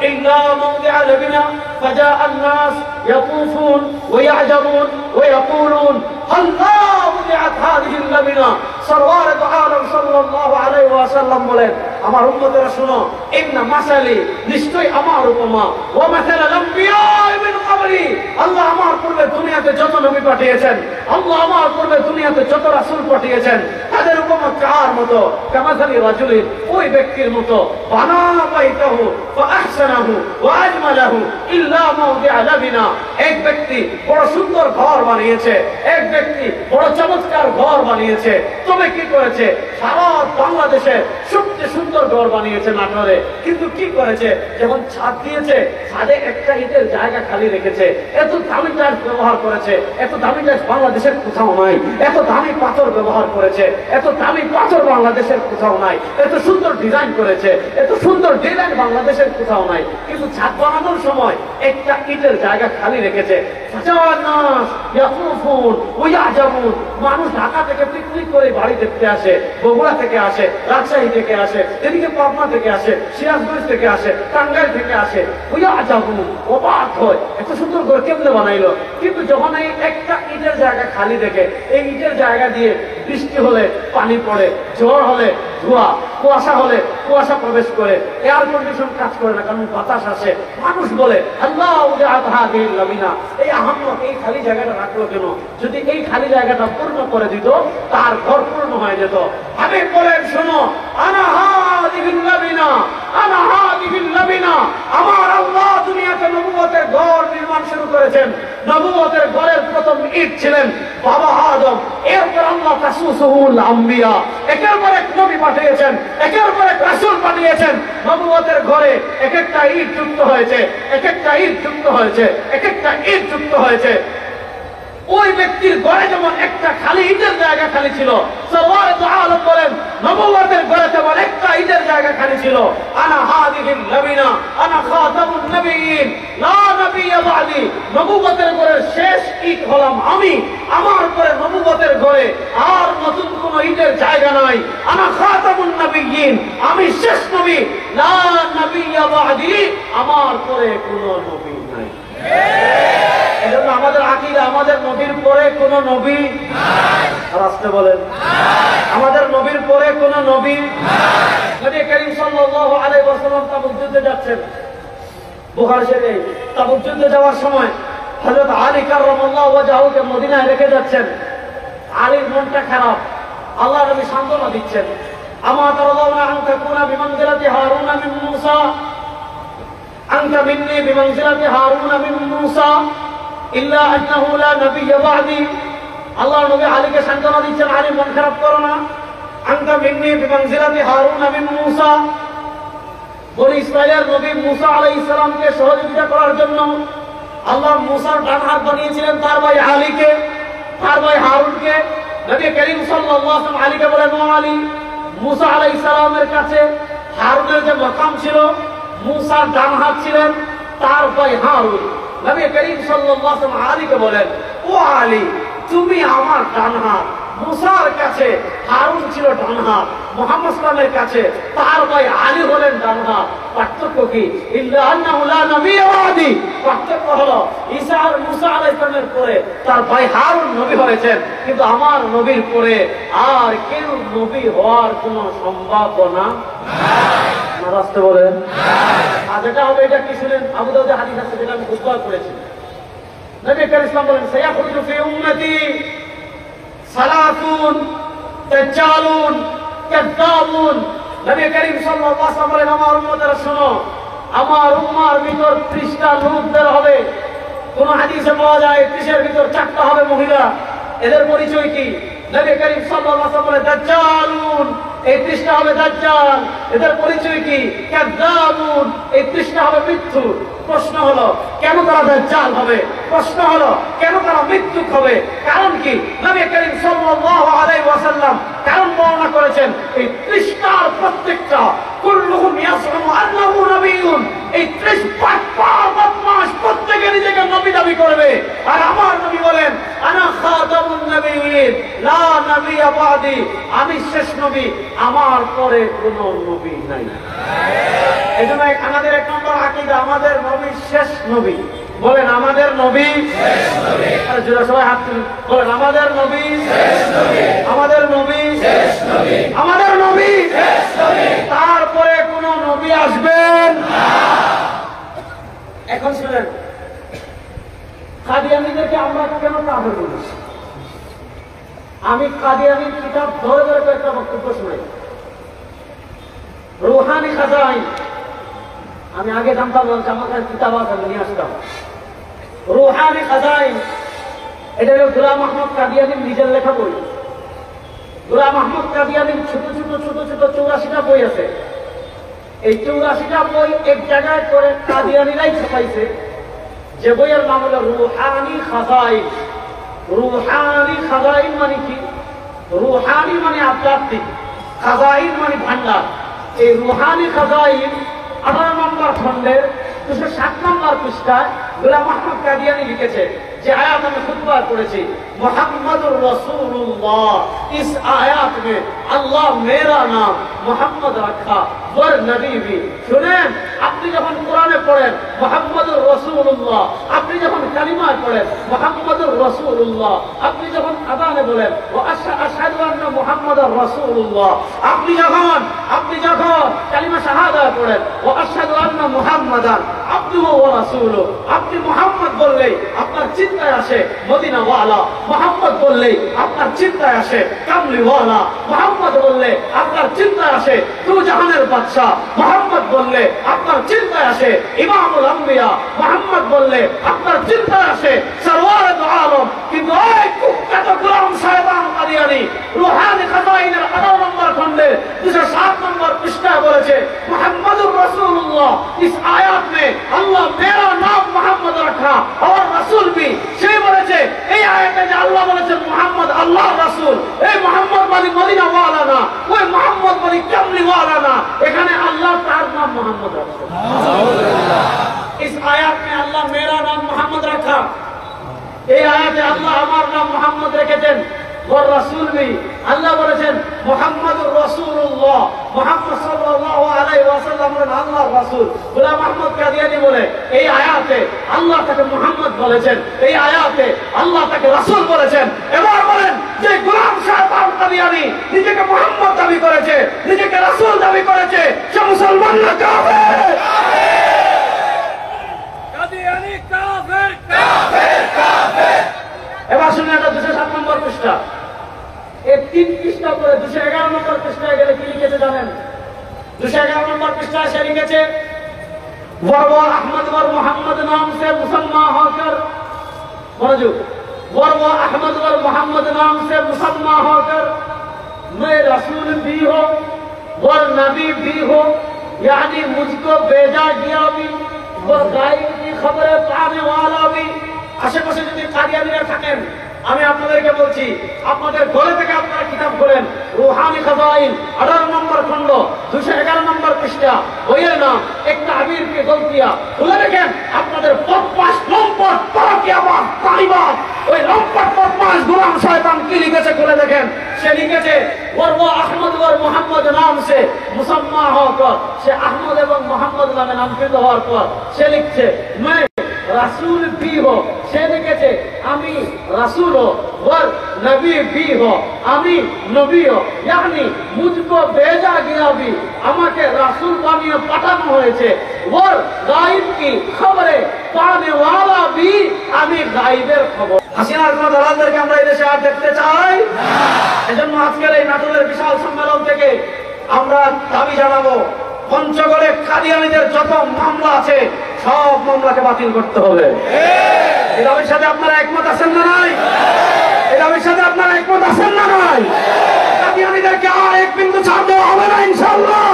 S1: إلا موضع لبنا فجاء الناس يطوفون ويعجبون ويقولون هلا وضعت هذه اللبنة سرور عالم صلى الله عليه وسلم বলেন আমার উম্মতেরা শুনো ইন্না মাসালি নিশ্চয় আমার উপমা ওয়া মাসালাল আম্বিয়া মিন ক্বাবলি আল্লাহ আমার পূর্বে দুনিয়াতে যত নবী পাঠিয়েছেন আল্লাহ আমার পূর্বে দুনিয়াতে যত রাসূল পাঠিয়েছেন তাদের উপমা কার মতো কামাসালি রাজুলিন ওই ব্যক্তির মতো বানা বাইতাহু ফাআহসানাহু ওয়া আজমালাহু ইল্লা মাওদিআ লাবিনা এক ব্যক্তি বড় সুন্দর ঘর বানিয়েছে এক ব্যক্তি বড় চমৎকার ঘর বানিয়েছে তবে কি করেছে সারা বাংলাদেশে সবচেয়ে সুন্দর ঘর বানিয়েছে নাটোরে কিন্তু কি করেছে যখন ছাদ দিয়েছে ছাদে একটা ইটের জায়গা খালি রেখেছে এত দামি টাইলস ব্যবহার করেছে এত দামি টাইলস বাংলাদেশের কোথাও নাই এত দামি পাথর ব্যবহার করেছে এত দামি পাথর বাংলাদেশের কোথাও নাই এত সুন্দর ডিজাইন করেছে এত সুন্দর ডিজাইন বাংলাদেশের কোথাও নাই কিন্তু ছাদ বানানোর সময় একটা ইটের জায়গা খালি রেখেছে মানুষ ঢাকা থেকে পিকনিক করে বাড়ি দেখতে আসে বগুড়া থেকে আসে রাজশাহী থেকে আসে এদিকে পাবনা থেকে আসে সিরাজগঞ্জ থেকে আসে টাঙ্গাইল থেকে আসে অবাক হয় এত সুন্দর করে কেমনে বানাইলো কিন্তু যখন এই একটা ইটের জায়গা খালি দেখে এই ইটের জায়গা দিয়ে বৃষ্টি হলে পানি পড়ে ঝড় হলে ধোঁয়া কুয়াশা হলে কুয়াশা প্রবেশ করে এয়ার কন্ডিশন কাজ করে না কারণ বাতাস আসে মানুষ বলে আল্লাহ এই আহম্মদ এই খালি জায়গাটা রাখলো কেন যদি এই খালি জায়গাটা পূর্ণ করে দিত তার ঘর পূর্ণ হয়ে যেত হাবিব বলেন শোনো আমার আল্লাহ দুনিয়াতে নবুয়তের ঘর নির্মাণ শুরু করেছেন নবুয়তের ঘরের প্রথম ইট ছিলেন বাবা আদম এরপর আল্লাহ তাসুসুহুল আম্বিয়া একের পর এক নবী পাঠিয়েছেন একের পর এক রাসূল পাঠিয়েছেন নবুয়তের ঘরে এক একটা ইট যুক্ত হয়েছে এক একটা ইট যুক্ত হয়েছে এক একটা ইট যুক্ত হয়েছে ওই ব্যক্তির ঘরে যেমন একটা খালি ইটের জায়গা খালি ছিল সাল্লাল্লাহু আলাইহি বলেন নবুয়তের ঘরে তেমন একটা ইটের জায়গা খালি ছিল আনা হাদিহিল লাবিনা আনা খাতামুন নবিয়্যিন লা নবিয়্য বাদি নবুয়তের ঘরের শেষ ইট হলাম আমি আমার পরে নবুয়তের ঘরে আর নতুন কোন ইটের জায়গা নাই আনা খাতামুন নবিয়্যিন আমি শেষ নবী লা নবিয়্য বাদি আমার পরে কোন নবী নাই এজন্য আমাদের আকীদা আমাদের নবীর পরে কোন নবী নাই আর আসতে বলেন আমাদের নবীর পরে কোন নবী নাই নবী করিম সাল্লাল্লাহু আলাইহি ওয়াসাল্লাম তাবুক যুদ্ধে যাচ্ছেন বুখারী শরীফে তাবুক যুদ্ধে যাওয়ার সময় হযরত আলী কাররামাল্লাহু ওয়াজহুকে মদিনায় রেখে যাচ্ছেন আলীর মনটা খারাপ আল্লাহ নবী সান্ত্বনা দিচ্ছেন আমা তারাদাউনা আন তাকুনা বিমানজিলাতি হারুনা মিন মূসা আনতা মিন্নি বিমানজিলাতি হারুনা মিন মূসা ইল্লা আন্নাহু লা নবিয়্য বাদি আল্লাহ নবী আলীকে সান্ত্বনা দিচ্ছেন আলী মন খারাপ করো না আনতা মিন্নি বিমানজিলাতি হারুনা মিন মূসা বনি ইসরাইলের নবী মূসা আলাইহিস সালামকে সহযোগিতা করার জন্য আল্লাহ মূসার ডান হাত বানিয়েছিলেন তার ভাই আলীকে তার ভাই হারুনকে নবী করিম সাল্লাল্লাহু আলাইহি ওয়াসাল্লাম আলীকে বলেন ও আলী মূসা আলাইহিস সালামের কাছে হারুনের যে মাকাম ছিল মূসার ডান হাত ছিলেন তার ভাই হারুন নবী করিম সাল্লাল্লাহু আলাইহি ওয়াসাল্লাম আলীকে বলেন ও আলী তুমি আমার ডান হাত মূসার কাছে হারুন ছিল ডান হাত মুহাম্মদ সাল্লাল্লাহু কাছে তার ভাই আলী হলেন ডান হাত পার্থক্য কি ইল্লা আন্নাহু লা নবিয়্য বাদি পার্থক্য হলো ঈসা আর মূসা আলাইহিস সালামের পরে তার ভাই হারুন নবী হয়েছেন কিন্তু আমার নবীর পরে আর কেউ নবী হওয়ার কোনো সম্ভাবনা নাই না রাস্তে বলেন আর যেটা হবে এটা কি শুনেন আবু দাউদের হাদিস আছে যেটা আমি খুতবা করেছি নবী করিম সাল্লাল্লাহু আলাইহি ওয়াসাল্লাম বলেন সায়াখরুজু ফি উম্মতি সালাতুন দাজ্জালুন কাযাবুন নবী করিম সাল্লাল্লাহু আলাইহি ওয়াসাল্লাম বলেন আমার উম্মতেরা শুনো আমার উম্মার ভিতর 30টা লোক বের হবে কোন হাদিসে পাওয়া যায় 30 এর ভিতর 4টা হবে মহিলা এদের পরিচয় কি নবী করিম সাল্লাল্লাহু আলাইহি ওয়াসাল্লাম বলেন দাজ্জালুন এই 30টা হবে দাজ্জাল এদের পরিচয় কি কাযাবুন এই 30টা হবে মিথ্যু প্রশ্ন হলো কেন তারা দাজ্জাল হবে প্রশ্ন হলো কেন তারা মিথ্যুক হবে কারণ কি নবী করিম সাল্লাল্লাহু আলাইহি ওয়াসাল্লাম কারণ বর্ণনা করেছেন এই 30টার প্রত্যেকটা কুল্লুহুম ইয়াসউমু আন্নাহু নবিয়্যুন এই 30 বদমাশ প্রত্যেকে নিজেকে নবী দাবি করবে আর আমার নবী বলেন আনা খাতামুন নবী নবিয়্যিন লা নবিয়্যা বাদি, আমি শেষ নবী, আমার পরে কোনো নবী নাই। এজন্য আমাদের এক নম্বর আকীদা, আমাদের নবী শেষ নবী। বলেন আমাদের নবী শেষ নবী। আরে জোরে সবাই হাত তুলুন, বলেন আমাদের নবী শেষ নবী, আমাদের নবী শেষ নবী, আমাদের নবী শেষ নবী, তারপরে কোন নবী আসবেন না। এখন শুনেন, কাদিয়ানীদেরকে আমরা কেন কাফের বলি? আমি কাদিয়ানীর কিতাব ধরে ধরে কয়েকটা বক্তব্য শুনাই। রুহানি খাজাইন, আমি আগে জানতাম না, আমার কাছে কিতাব আছে, আমি নিয়ে আসতাম। রুহানি খাজাইন, এটা হলো গোলাম আহমদ কাদিয়ানীর নিজের লেখা বই। গোলাম আহমদ কাদিয়ানীর ছোট ছোট ছোট ছোট 84টা বই আছে। এই 84টা বই এক জায়গায় করে কাদিয়ানীরাই ছাপাইছে, যে বইয়ের নাম হলো রুহানি খাজাইন। রুহানি খাজাইন মানে কি? রুহানি মানে আধ্যাত্মিক, খাজাইন মানে ভান্ডার। এই রুহানি খাজাইন 18 নম্বর খন্ডের 207 নম্বর পৃষ্ঠায় গোলাম আহমদ কাদিয়ানী লিখেছে, যে আয়াত আমি খুতবায় পড়েছি, মুহাম্মাদুর রাসূলুল্লাহ, इस आयत में अल्लाह मेरा नाम मोहम्मद रखा वर नबी भी। শুনেন, আপনি যখন কোরআনে পড়েন মুহাম্মাদুর রাসূলুল্লাহ, আপনি যখন কালিমায় পড়েন মুহাম্মাদুর রাসূলুল্লাহ, আপনি যখন আযানে বলেন ওয়া আশহাদু আন্না মুহাম্মাদার রাসূলুল্লাহ, আপনি যখন কালিমা শাহাদা পড়েন ওয়া আশহাদু আন্না মুহাম্মাদান আবদুহু ওয়া রাসূলুহু, আপনি মুহাম্মদ বললেই আপনার চিন্তায় আসে মদিনা ওয়ালা, মুহাম্মদ বললেই আপনার চিন্তায় আসে কামলিওয়ালা, মুহাম্মদ বললে আপনার চিন্তায় আসে দু জাহানের বাদশা, মুহাম্মদ বললে আপনার চিন্তায় আসে ইমামুল আম্বিয়া, মুহাম্মদ বললে আপনার চিন্তায় আসে সরওয়ারে দু আলম। কিন্তু এই কুখ্যাত গোলাম শয়তান কাদিয়ানী রুহানি খাজাইনের 18 নম্বর খন্ডে 207 নম্বর পৃষ্ঠায় বলেছে, মুহাম্মাদুর রাসূলুল্লাহ, इस आयत में अल्लाह मेरा नाम मोहम्मद रखा और रसूल भी। সে বলেছে এই আয়াতে যে আল্লাহ বলেছেন মুহাম্মদ আল্লাহর রাসূল, এই মুহাম্মদ মানে মদিনা ওয়ালা না, ওই মুহাম্মদ মানে কামলি ওয়ালা না, এখানে আল্লাহ তার নাম মুহাম্মদ রাখছেন। সুবহানাল্লাহ। इस आयत में अल्लाह मेरा नाम मोहम्मद रखा, এই আয়াতে আল্লাহ আমার নাম মুহাম্মদ রেখেছেন। ওর রাসূল भी আল্লাহ বলেছেন মুহাম্মাদুর রাসূলুল্লাহ, মুহাম্মদ সাল্লাল্লাহু আলাইহি ওয়াসাল্লাম হলেন আল্লাহর রাসূল। গোলাম আহমদ কাদিয়ানী বলে এই আয়াতে আল্লাহ তাকে মুহাম্মদ বলেছেন, এই আয়াতে আল্লাহ তাকে রাসূল বলেছেন। এবার বলেন, যে গোলাম শয়তান কাদিয়ানী নিজেকে মুহাম্মদ দাবি করেছে, নিজেকে রাসূল দাবি করেছে, সে মুসলমান না কাফের? কাদিয়ানী কাফের, কাফের, কাফের। এবার শুনুন, এটা 207 নম্বর পৃষ্ঠা, এর 3 পৃষ্ঠা পরে 211 নম্বর পৃষ্ঠায় গেলে কি লিখেছে জানেন? 211 নম্বর পৃষ্ঠায় সে লিখেছে, ওয়া আহমদ ওয়া মুহাম্মদ নাম সে মুসম্মা होकर, মনোযোগ, ওয়া আহমদ ওয়া মুহাম্মদ নাম সে মুসম্মা होकर मैं रसूल भी हो और नबी भी हो, यानी मुझको भेजा गया भी और गायब की खबरें पाने वाला भी। আশেপাশে যদি কাদিয়ানীরা থাকেন, আমি আপনাদেরকে বলছি, আপনাদের ঘরে থেকে আপনারা কিতাব করেন, রুহানি খাজাইন 18 নম্বর খন্ড 211 নম্বর পৃষ্ঠা, বইয়ের নাম একটা আবির কে গলতিয়া, খুলে দেখেন আপনাদের বদমাশ লম্পট পরকীয়াবাদ তালিবান, ওই লম্পট বদমাশ গোলাম শয়তান কি লিখেছে খুলে দেখেন। সে লিখেছে ওয়া আহমদ ওয়া মুহাম্মদ নাম সে মুসাম্মা হওয়ার, সে আহমদ এবং মুহাম্মদ নামে নামকৃত হওয়ার পর সে লিখছে मैं রাসূল भी हो, সে লিখেছে আমি রাসূল हो और नबी भी हो, আমি নবী हो, यानी मुझको भेजा गया भी, আমাকে রাসূল বানিয়ে পাঠানো হয়েছে, और गायब की खबरें पाने वाला भी, আমি গায়বের খবর। হাসিনার কোন দালালদেরকে আমরা এই দেশে আর দেখতে চাই না। এজন্য আজকের এই নাটোরের বিশাল সম্মেলন থেকে আমরা দাবি জানাবো, পঞ্চগড়ে কাদিয়ানীদের যত মামলা আছে সব মামলাকে বাতিল করতে হবে। এই দাবির সাথে আপনারা একমত আছেন না নাই? এই দাবির সাথে আপনারা একমত আছেন না নাই? কাদিয়ানীদেরকে আর এক বিন্দু ছাড় দেওয়া হবে না ইনশাআল্লাহ।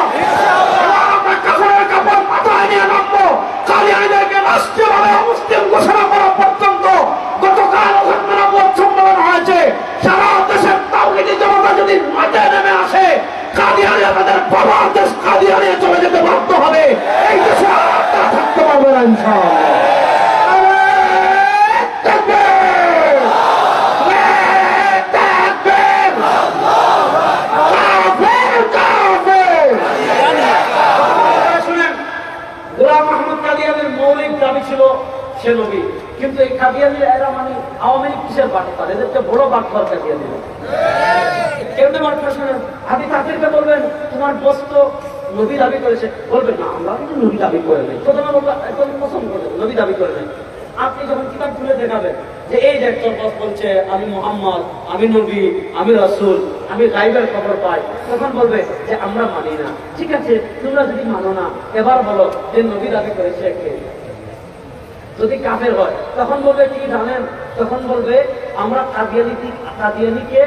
S1: আমরা কাফেরের কাপড় মাথায় নিয়ে নামবো। কাদিয়ানীদেরকে রাষ্ট্রীয়ভাবে অমুসলিম ঘোষণা করা পর্যন্ত গতকাল ওখানে সম্মেলন হয়েছে, সারা দেশের তাওহীদি জনতা যদি মাঠে নেমে আসে, কাদিয়ানী আমাদের বাবার দেশ কাদিয়ানী চলে যেতে বাধ্য হবে। এই দেশে আর থাকতে পারবে না ইনশাআল্লাহ। কাদিয়ানি এরা মানে আওয়ামী লীগ কিসের বাটপার, এদেরকে বড় বাটপার কাদিয়ানি। কেমনে বাটপার শোনেন, আপনি তাদেরকে বলবেন তোমার বস তো নবী দাবি করেছে, বলবেন না আমরা কিন্তু নবী দাবি করে নেই, প্রথমে বলবো একদম পছন্দ করে নবী দাবি করে নেই। আপনি যখন কিতাব খুলে দেখাবেন যে এই যে একজন বস বলছে আমি মুহাম্মদ, আমি নবী, আমি রাসূল, আমি গায়বের খবর পাই, তখন বলবে যে আমরা মানি না। ঠিক আছে, তোমরা যদি মানো না, এবার বলো যে নবী দাবি করেছে কে। যদি কাফের হয় তখন বলবে কি জানেন, তখন বলবে আমরা কাদিয়ানীকে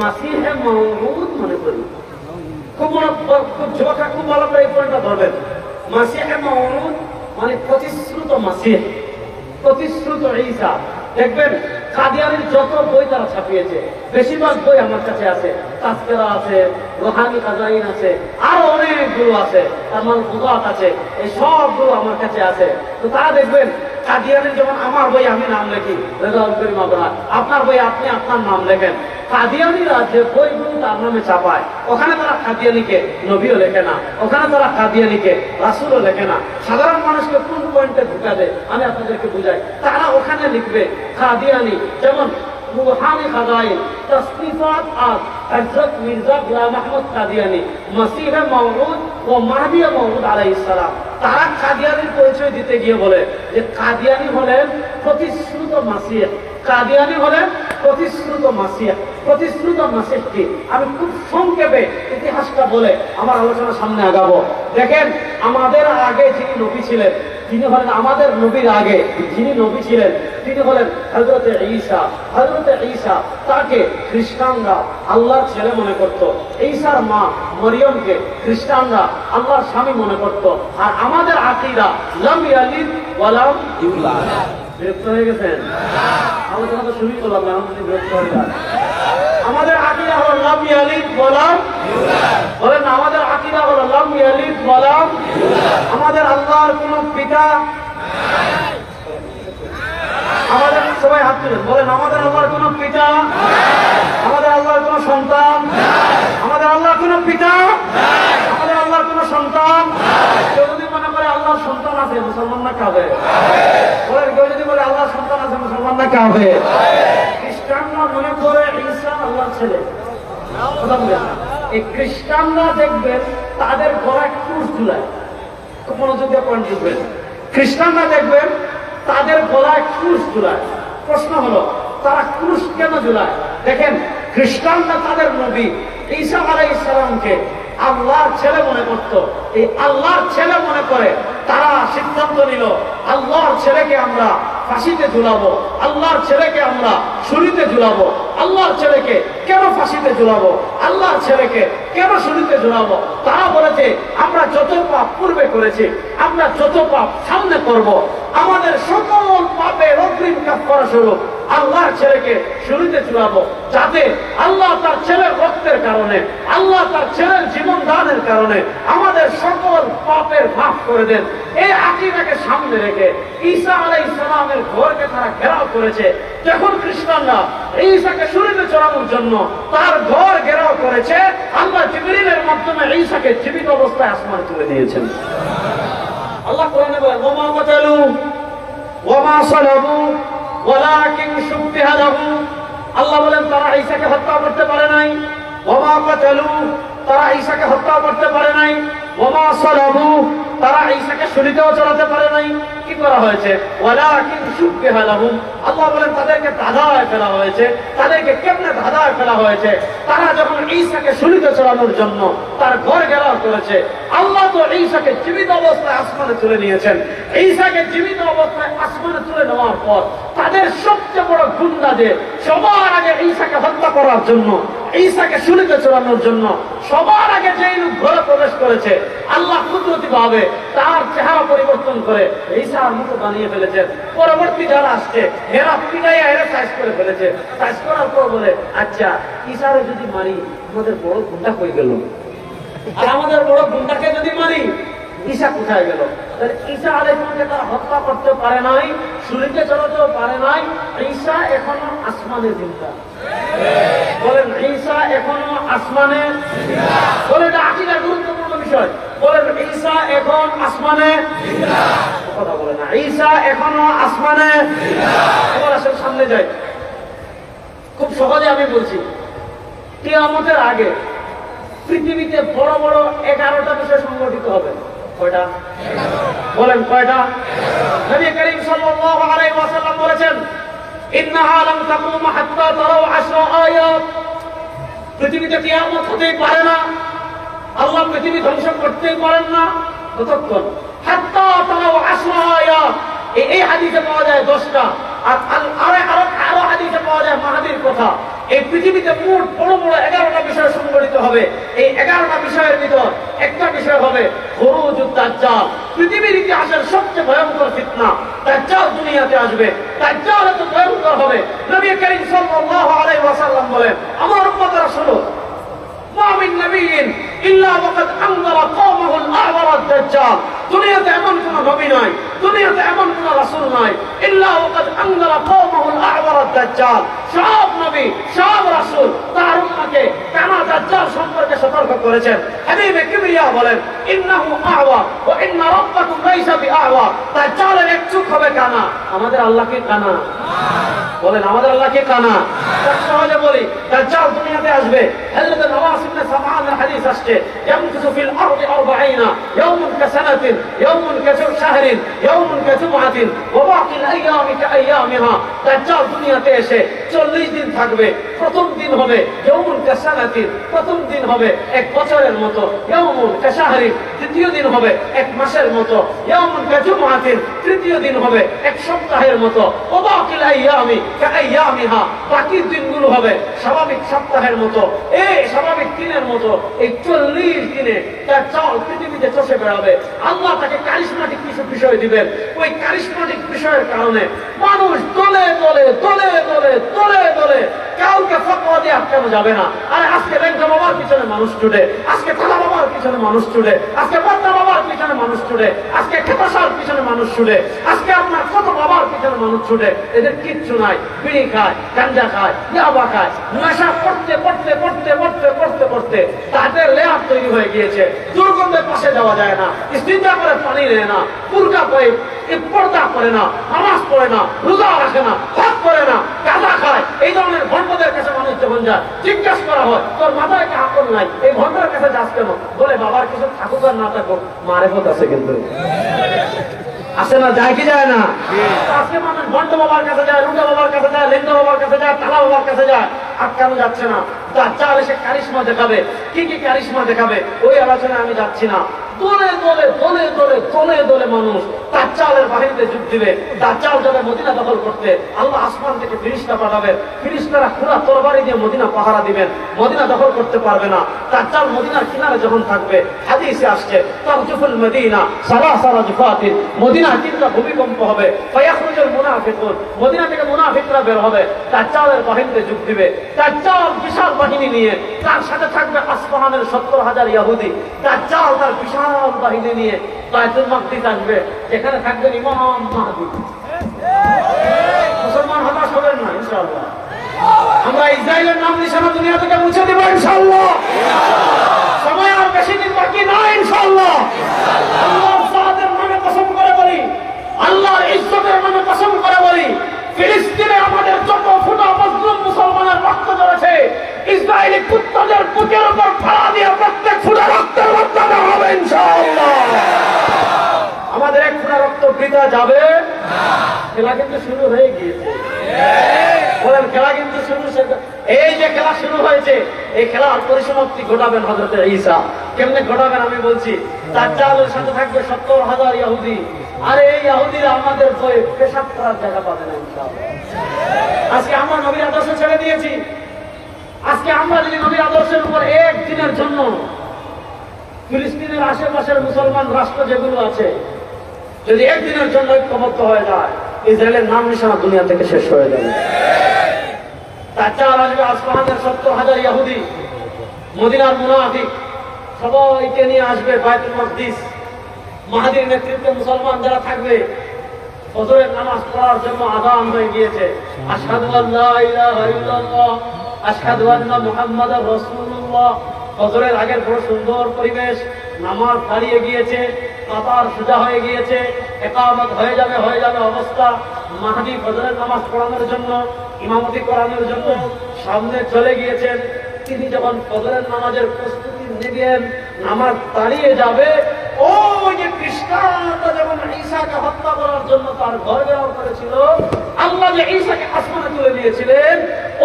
S1: মাসিহে মাউউদ মনে করি। খুব যুবকরা খুব ভালো করে এই পয়েন্টটা ধরবেন। মাসিহে মাউউদ মানে প্রতিশ্রুত মাসিহ, প্রতিশ্রুত ঈসা। দেখবেন কাদিয়ানীর যত বই তারা ছাপিয়েছে, বেশিরভাগ বই আমার কাছে আছে, তাজকিরা আছে, রুহানি খাজাইন আছে, আরো অনেকগুলো আছে, তার মানে ফুতুহাত আছে, এই সবগুলো আমার কাছে আছে। তো তারা দেখবেন কাদিয়ানীর যেমন আমার বই আমি নাম লিখি রেজাউল করিম আবরার, আপনার বই আপনি আপনার নাম লেখেন। কাদিয়ানীরা যে বইগুলো তার নামে চাপায়, ওখানে তারা কাদিয়ানীকে নবীও লেখে না, ওখানে তারা কাদিয়ানীকে রাসূলও লেখে না। সাধারণ মানুষকে কোন পয়েন্টে ঢুকা দেয় আমি আপনাদেরকে বুঝাই। তারা ওখানে লিখবে কাদিয়ানী যেমন রুহানি খাজাইন, তাসনিফাত আর হযরত মির্জা গোলাম আহমদ কাদিয়ানী, মসিহে মাউউদ ও মাহদী মাউউদ আলাইহিস সালাম। তারা কাদিয়ানীর পরিচয় দিতে গিয়ে বলে যে কাদিয়ানী হলেন প্রতিশ্রুত মাসিহ, কাদিয়ানী হলেন প্রতিশ্রুত মাসিহ। প্রতিশ্রুত মাসিহ কি আমি খুব সংক্ষেপে ইতিহাসটা বলে আমার আলোচনা সামনে আগাবো। দেখেন আমাদের আগে যিনি নবী ছিলেন, তিনি হলেন আমাদের নবীর আগে যিনি নবী ছিলেন, তিনি হলেন হযরত ঈসা। হযরত ঈসা তাকে খ্রিস্টানরা আল্লাহর ছেলে মনে করত। ঈসার মা মরিয়মকে খ্রিস্টানরা আল্লাহর স্বামী মনে করত। আর আমাদের আকীদা লাম ইয়ালিদ ওয়া লাম ইউলাদ। বিরক্ত হয়ে গেছেন? আলোচনা তো শুরুই করলাম, এখন যদি বিরক্ত হয়ে যান। আমাদের আকীদা হলো লাম ইয়ালিদ ওয়া লাম ইউলাদ। বলেন আমাদের আকীদা হলো লাম ইয়ালিদ ওয়া লাম ইউলাদ। আমাদের আল্লাহর কোনো পিতা নাই। আমাদের সবাই হাত তুলেন, বলেন আমাদের আল্লাহর কোনো পিতা নাই, আমাদের আল্লাহর কোনো সন্তান নাই, আমাদের আল্লাহর কোনো পিতা নাই, আমাদের আল্লাহর কোনো সন্তান নাই। কেউ যদি মনে করে আল্লাহর সন্তান আছে, মুসলমান না কাফের? বলেন কেউ যদি বলে আল্লাহর সন্তান আছে, মুসলমান না কাফের? খ্রিস্টানরা মনে করে ঈসা আল্লাহর ছেলে। কথা বলেন, এই খ্রিস্টানরা দেখবেন তাদের গলায় ক্রুশ ঝুলায়। খুব মনোযোগ দিয়ে পয়েন্ট বুঝবেন। খ্রিস্টানরা দেখবেন তাদের গলায় ক্রুশ ঝুলায়। প্রশ্ন হলো তারা ক্রুশ কেন ঝুলায়? দেখেন খ্রিস্টানরা তাদের নবী ঈসা আলাইহিস সালামকে আল্লাহর ছেলে মনে করত। এই আল্লাহর ছেলে মনে করে তারা সিদ্ধান্ত নিল আল্লাহর ছেলেকে আমরা ফাঁসিতে ঝুলাবো, আল্লাহর ছেলেকে আমরা ছুরিতে ঝুলাবো। আল্লাহর ছেলেকে কেন ফাঁসিতে ঝুলাবো, আল্লাহর ছেলেকে কেন ছুরিতে ঝুলাবো? তারা বলেছে আমরা যত পাপ পূর্বে করেছি, আমরা যত পাপ সামনে করব, আমাদের সকল পাপের অগ্রিম কাফারা স্বরূপ আল্লাহর ছেলেকে ছুরিতে ঝুলাবো, যাতে আল্লাহ তার ছেলের রক্তের কারণে, আল্লাহ তার ছেলের জীবন দানের কারণে আমাদের সকল পাপের মাফ করে দেন। এই আকীদাকে সামনে রেখে ঈসা আলাইহিস সালামের ঘরকে তারা ঘেরাও করেছে। যখন খ্রিস্টানরা ঈসাকে ছুরিতে চড়ানোর জন্য তার ঘর ঘেরাও করেছে, আল্লাহ জিবরিলের মাধ্যমে ঈসাকে জীবিত অবস্থায় আসমানে তুলে দিয়েছেন। আল্লাহ কোরআনে বলেন ওমা কাতালু ওমা সালাবু ওয়ালাকিন শুববিহা লাহু। আল্লাহ বলেন তারা ঈসাকে হত্যা করতে পারে নাই। ওমা কাতালু, তারা ঈসাকে হত্যা করতে পারে নাই। ওমা সালাবু, তারা ঈসাকে ছুরিতেও চড়াতে পারে নাই। কি করা হয়েছে? ওয়ালাকিন শুববিহা লাহু। আল্লাহ বলেন তাদেরকে ধাঁধায় ফেলা হয়েছে। তাদেরকে কেমনে ধাঁধায় ফেলা হয়েছে? তারা যখন ঈসাকে ছুরিতে চড়ানোর জন্য তার ঘর ঘেরাও করেছে, আল্লাহ তো ঈসাকে জীবিত অবস্থায় আসমানে তুলে নিয়েছেন। ঈসাকে জীবিত অবস্থায় আসমানে তুলে নেওয়ার পর তাদের সবচেয়ে বড় গুন্ডা যে সবার আগে ঈসাকে হত্যা করার জন্য, ঈসাকে ছুরিতে চড়ানোর জন্য সবার আগে যেই লোক ঘরে প্রবেশ করেছে, আল্লাহ কুদরতি ভাবে তার চেহারা পরিবর্তন করে ঈসার মতো বানিয়ে ফেলেছেন। পরবর্তী যারা আসছে এরা পিটাইয়া এরা সাইজ করে ফেলেছে। সাইজ করার পর বলে আচ্ছা ঈসারে যদি মারি আমাদের বড় গুন্ডা হয়ে গেল, আর আমাদের বড় গুন্ডাকে যদি মারি ঈসা কোথায় গেল? তাহলে ঈসা আলাইহিসসালামকে তারা হত্যা করতে পারে নাই, ছুরিতে চড়াতেও পারে নাই। ঈসা এখনো আসমানে জিন্দা। বলেন ঈসা এখনো আসমানে। বলে এটা আকীদার গুরুত্বপূর্ণ বিষয়। বলেন ঈসা এখন আসমানে? কথা বলে না। ঈসা এখনো আসমানে? এবার আসেন সামনে যাই। খুব সহজে আমি বলছি, কিয়ামতের আগে পৃথিবীতে বড় বড় 11টা বিষয় সংগঠিত হবে। কয়টা? বলেন কয়টা? নবী করিম সাল্লাল্লাহু আলাইহি ওয়াসাল্লাম বলেছেন, ইন্নাহা লাম তাকুম হাত্তা তারাউ 10 আয়াত। পৃথিবীতে কিয়ামত হতেই পারে না, আল্লাহ পৃথিবী ধ্বংস করতেই পারেন না ততক্ষণ হাত্তা তারাউ 10 আয়াত। এই হাদিসে পাওয়া যায় 10টা, আর আরো হাদিসে পাওয়া যায় মাহাদির কথা। এই পৃথিবীতে মোট বড় বড় 11টা বিষয় সংগঠিত হবে। এই 11টা বিষয়ের ভিতর একটা বিষয় হবে খুরুজুদ দাজ্জাল। পৃথিবীর ইতিহাসের সবচেয়ে ভয়ঙ্কর ফিতনা দাজ্জাল দুনিয়াতে আসবে। দাজ্জাল এত ভয়ঙ্কর হবে, নবী করিম সাল্লাল্লাহু আলাইহি ওয়াসাল্লাম বলেন, আমার উম্মতরা শুনো, মা মিন নাবিয়্যিন ইল্লা ওয়াকাদ আনযারা কওমাহু আল-আ'ওয়ার আদ-দাজ্জাল। দুনিয়াতে এমন কোন নবী নাই, দুনিয়াতে এমন কোন রাসূল নাই, ইল্লা ওয়াকাদ আনযারা কওমাহু আল-আ'ওয়ার আদ-দাজ্জাল। সব নবী, সব রাসূল তার উম্মতকে কানা দাজ্জাল সম্পর্কে সতর্ক করেছেন। হাবিবে কিবরিয়া বলেন, ইন্নাহু আ'ওয়া ওয়া ইন্না রাব্বাকুম লাইসা বিআ'ওয়া। দাজ্জালের এক চোখ হবে কানা। আমাদের আল্লাহ কি কানা? বলেন আমাদের আল্লাহ কি কানা? সহজে বলি, দাজ্জাল দুনিয়াতে আসবে। হযরত নওয়াস ইবনে সামআনের হাদিস আসছে, ইয়ামকুসু ফিল আরদি 40 ইয়াওমান কাসানাতিন ইয়াওমান কাশাহরিন ইয়াওমান কাজুমআতিন ওয়া বাকিল আইয়ামি কাআইয়ামিহা। দাজ্জাল দুনিয়াতে এসে 40 দিন থাকবে। প্রথম দিন হবে ইয়াওমান কাসানাতিন, প্রথম দিন হবে এক বছরের মতো। ইয়াওমান কাশাহরিন, দ্বিতীয় দিন হবে এক মাসের মতো। ইয়াওমান কাজুমআতিন, তৃতীয় দিন হবে এক সপ্তাহের মতো। ওয়া বাকিল আইয়ামি কাআইয়ামিহা, বাকি দিনগুলো হবে স্বাভাবিক সপ্তাহের মতো, এই স্বাভাবিক দিনের মতো। এই 40 দিনে দাজ্জাল পৃথিবীতে চষে বেড়াবে। আল্লাহ তাকে কারিশমাটিক কিছু বিষয় দিবেন। ওই কারিশমাটিক বিষয়ের কারণে মানুষ দলে দলে দলে দলে দলে দলে, কাউকে ফতোয়া দিয়ে আটকানো যাবে না। আরে আজকে লেঙ্গা বাবার পিছনে মানুষ ছুটে, আজকে থালা বাবার পিছনে মানুষ ছুটে, আজকে পদ্মা বাবার পিছনে মানুষ ছুটে, আজকে খেতাসার পিছনে মানুষ ছুটে, আজকে আপনার কত বাবার পিছনে মানুষ ছুটে। এদের কিচ্ছু নাই, বিড়ি খায়, গাঞ্জা খায়, ইয়াবা খায়, নেশা করতে করতে করতে করতে করতে করতে তাদের লেয়ার তৈরি হয়ে গিয়েছে। দুর্গন্ধের পাশে যাওয়া যায় না, ইস্তিনজা করে পানি নেয় না, বুরকা পরে পর্দা করে না, নামাজ পড়ে না, রোজা রাখে না, হজ করে না, গাঁজা খায়। এই ধরনের ভণ্ডদের কাছে মানুষ যখন যায়, জিজ্ঞাসা করা হয় তোর মাথায় কি আকল নাই, এই ভণ্ডের কাছে যাস কেন? বলে বাবার কিছু থাকুক আর না থাকুক, মারেফত আছে কিন্তু আসে না, যায় কি যায় না? আজকে মানুষ ভণ্ড বাবার কাছে যায়, রুটা বাবার কাছে যায়, লেঙ্গা বাবার কাছে যায়, তালা বাবার কাছে যায়, আটকানো যাচ্ছে না। দাজ্জাল এসে কারিশমা দেখাবে। কি কি কারিশমা দেখাবে ওই আলোচনায় আমি যাচ্ছি না। দলে দলে দলে দলে দলে দলে মানুষ দাজ্জালের বাহিনীতে যোগ দিবে। দাজ্জাল যাবে মদিনা দখল করতে, আল্লাহ আসমান থেকে ফেরেশতা পাঠাবেন। ফেরেশতারা পুরা তরবারি দিয়ে মদিনা পাহারা দিবেন, মদিনা দখল করতে পারবে না। দাজ্জাল মদিনার কিনারে যখন থাকবে, হাদিসে আসছে তারজুফুল মদিনা সালাসা রাজফাতিন, মদিনার 3টা ভূমিকম্প হবে। ফায়াখরুজুল মুনাফিকুন, মদিনা থেকে মুনাফিকরা বের হবে, দাজ্জালের বাহিনীতে যোগ দিবে। দাজ্জাল বিশাল বাহিনী নিয়ে, তার সাথে থাকবে আসফাহানের 70,000 ইহুদি। দাজ্জাল তার বিশাল বাহিনী নিয়ে বাইতুল মাকদিস আসবে, যেখানে থাকবেন ইমাম মাহদী। মুসলমান হতাশ হবেন না ইনশাআল্লাহ। আমরা ইসরায়েলের নাম নিশানা দুনিয়া থেকে মুছে দেব ইনশাআল্লাহ। সময় আর বেশি দিন বাকি না ইনশাআল্লাহ। আল্লাহর সাদের নামে কসম করে বলি, আল্লাহর ইজ্জতের নামে কসম করে বলি, ফিলিস্তিনে আমাদের যত ফুটা মজলুম মুসলমানের রক্ত ঝরেছে, ইসরায়েলি কুত্তাদের বুকের উপর ফাড়া দিয়ে প্রত্যেক ফুটা রক্তের বদলা হবে ইনশাআল্লাহ। আমাদের এক ফুটা রক্ত বৃথা যাবে না। খেলা কিন্তু শুরু হয়ে গিয়েছে, বলেন খেলা কিন্তু শুরু। এই যে খেলা শুরু হয়েছে, এই খেলার পরিসমাপ্তি ঘটাবেন হযরত ঈসা। কেমনে ঘটাবেন আমি বলছি। দাজ্জালের সাথে থাকবে 70,000 ইহুদি। আর এই ইহুদিরা আমাদের ভয়ে পেশাব করার জায়গা পাবে না ইনশাআল্লাহ। আজকে আমরা নবীর আদর্শ ছেড়ে দিয়েছি। আজকে আমরা যদি নবীর আদর্শের উপর একদিনের জন্য ফিলিস্তিনের আশেপাশের মুসলমান রাষ্ট্র যেগুলো আছে, যদি একদিনের জন্য ঐক্যবদ্ধ হয়ে যায়, ইসরায়েলের নাম নিশানা দুনিয়া থেকে শেষ হয়ে যাবে। দাজ্জাল আসবে, আসফাহানের 70,000 ইহুদি, মদিনার মুনাফিক সবাইকে নিয়ে আসবে বাইতুল মাকদিস। মাহাদির নেতৃত্বে মুসলমান যারা থাকবে, ফজরের নামাজ পড়ার জন্য আযান হয়ে গিয়েছে। আশহাদু আল্লা ইলাহা ইল্লাল্লাহ আশহাদু আন্না মুহাম্মাদার রাসূলুল্লাহ। ফজরের আগের বড় সুন্দর পরিবেশ, নামাজ দাঁড়িয়ে গিয়েছে, কাতার সোজা হয়ে গিয়েছে, ইকামত হয়ে যাবে অবস্থা। মাহদী ফজরের নামাজ পড়ানোর জন্য, ইমামতি করানোর জন্য সামনে চলে গিয়েছেন। তিনি যখন ফজরের নামাজের প্রস্তুতি নেবেন, নামাজ দাঁড়িয়ে যাবে, ওই যে খ্রিস্টানরা যখন ঈসাকে হত্যা করার জন্য তার ঘর ঘেরাও করেছিল, আল্লাহ যে ঈসাকে আসমানে তুলে নিয়েছিলেন,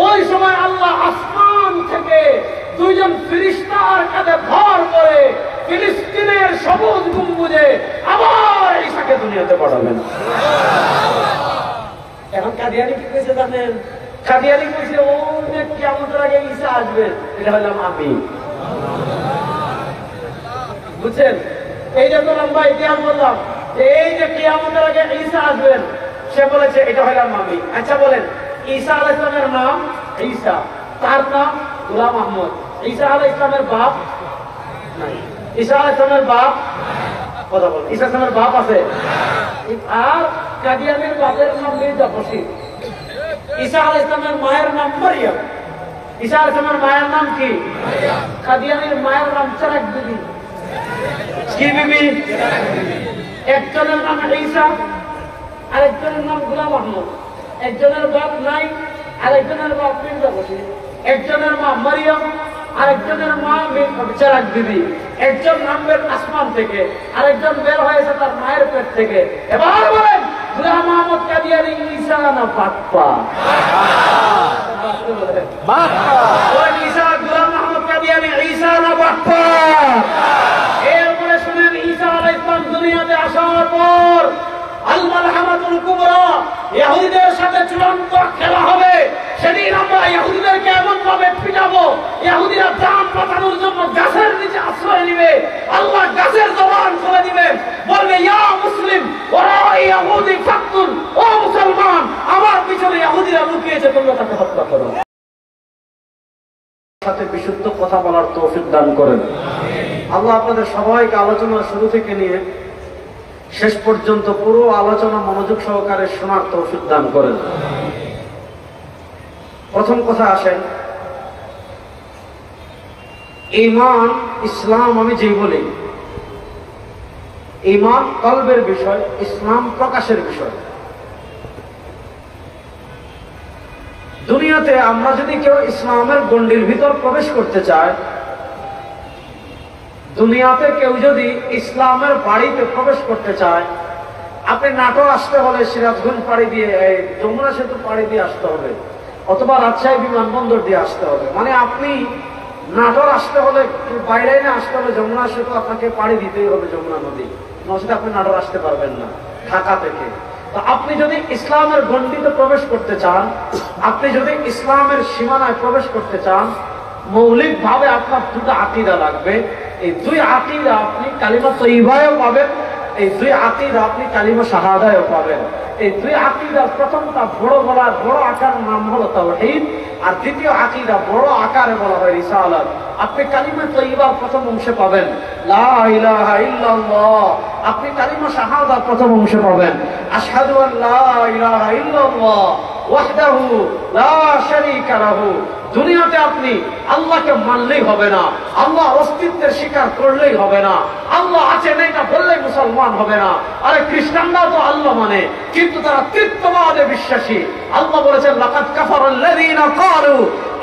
S1: ওই সময় আল্লাহ আসমান থেকে দুইজন ফেরেশতার কাঁধে ভর করে ফিলিস্তিনের সবুজ গম্বুজে আবার ঈসাকে দুনিয়াতে পাঠাবেন। এখন কাদিয়ানি কি কইছে জানেন? কাদিয়ানি কইছে ওই যে কিয়ামতের আগে ঈসা আসবেন, এটা হলাম আমি। বুঝছেন? এই যে তো লম্বা ইতিহাস বললাম, এই যে কিয়ামতের আগে ঈসা আসবেন, সে বলেছে এটা হলাম আমি। আচ্ছা বলেন, ঈসা আলাইহিস সালামের নাম ঈসা, তার নাম গোলাম আহমদ। ঈসা আলাইহিস সালামের বাপ নাই। ঈসা আলাইহিস সালামের বাপ, কথা বল, ঈসা আলাইহিস সালামের বাপ আছে? আর কাদিয়ানির বাপের নাম মির্জা বশির। ঈসা আলাইহিস সালামের মায়ের নাম মারিয়াম। ঈসা আলাইহিস সালামের মায়ের নাম কি? কাদিয়ানির মায়ের নাম চারাক বিবি। কি বিবি? একজনের নাম ঈসা, আরেকজনের নাম গোলাম আহমদ। একজনের বাপ নাই, আরেকজনের বাপ মির্জা বশির। একজনের মা মারিয়াম, আরেকজনের মা চারাক বিবি। একজন নামবেন আসমান থেকে, আরেকজন বের হয়েছে তার মায়ের পেট থেকে। এবার বলেন, গোলাম আহমদ কাদিয়ানি ঈসা না বাপ্পা? ঈসা, গোলাম আহমদ কাদিয়ানি ঈসা না বাপ্পা? এরপরে শুনেন, ঈসা আলাইহিস সালাম দুনিয়াতে আসার পর আল মালহামাতুল কুবরা, ইহুদিদের সাথে চূড়ান্ত খেলা হবে। সেদিন আমরা ইহুদিদেরকে এমন ভাবে পিটাবো, ইহুদিরা দাম বাঁচানোর জন্য গাছের নিচে আশ্রয় নিবে। আল্লাহ গাছের জবান খুলে দিবেন, বলবে ইয়া মুসলিম ওরা ইহুদি ফাকতুল, ও মুসলমান আমার পিছনে ইহুদিরা লুকিয়েছে, তোমরা তাকে হত্যা করো। সাথে বিশুদ্ধ কথা বলার তৌফিক দান করেন। আল্লাহ আপনাদের সবাইকে আলোচনা শুরু থেকে নিয়ে শেষ পর্যন্ত পুরো আলোচনা মনোযোগ সহকারে শোনার তৌফিক দান করেন। প্রথম কথা আসেন, ঈমান ইসলাম আমি যেই বলি, ঈমান কলবের বিষয়, ইসলাম প্রকাশের বিষয়। দুনিয়াতে আমরা যদি কেউ ইসলামের গণ্ডির ভিতর প্রবেশ করতে চায়, দুনিয়াতে কেউ যদি ইসলামের বাড়িতে প্রবেশ করতে চায়, আপনি নাটোর আসতে হলে সিরাজগঞ্জ পাড়ি দিয়ে, যমুনা সেতু পাড়ি দিয়ে আসতে হবে, অথবা রাজশাহী বিমানবন্দর দিয়ে আসতে হবে। মানে আপনি নাটোর আসতে হলে, বাইরে না আসতে হলে যমুনা সেতু আপনাকে পাড়ি দিতেই হবে, যমুনা নদী, নচেত আপনি নাটোর আসতে পারবেন না ঢাকা থেকে। তো আপনি যদি ইসলামের গণ্ডিতে প্রবেশ করতে চান, আপনি যদি ইসলামের সীমানায় প্রবেশ করতে চান, মৌলিক ভাবে আপনার দুটো আকীদা লাগবে। এই দুই আকীদা আপনি কালিমা তয়্যিবায়ও পাবেন, এই দুই আকীদা আপনি কালিমা শাহাদায়ও পাবেন। এই দুই আকীদার প্রথমটা বড় আকার নাম হলো তাওহীদ, আর দ্বিতীয় আকীদা বড় আকারে বলা হয় রিসালাত। আপনি কালিমা তয়্যিবার প্রথম অংশে পাবেন লা ইলাহা ইল্লাল্লাহ, আপনি কালিমা শাহাদার প্রথম অংশে পাবেন আশহাদু আন লা ইলাহা ইল্লাল্লাহ ওয়াহদাহু লা শারীকা লাহু। দুনিয়াতে আপনি আল্লাহকে মানলেই হবে না, আল্লাহ অস্তিত্বের স্বীকার করলেই হবে না, আল্লাহ আছেন এটা বললেই মুসলমান হবে না। আরে খ্রিস্টানরা তো আল্লাহ মানে, কিন্তু তারা তৃতীয়বাদে বিশ্বাসী। আল্লাহ বলেছেন লাকাদ কাফারাল্লাযীনা ক্বালু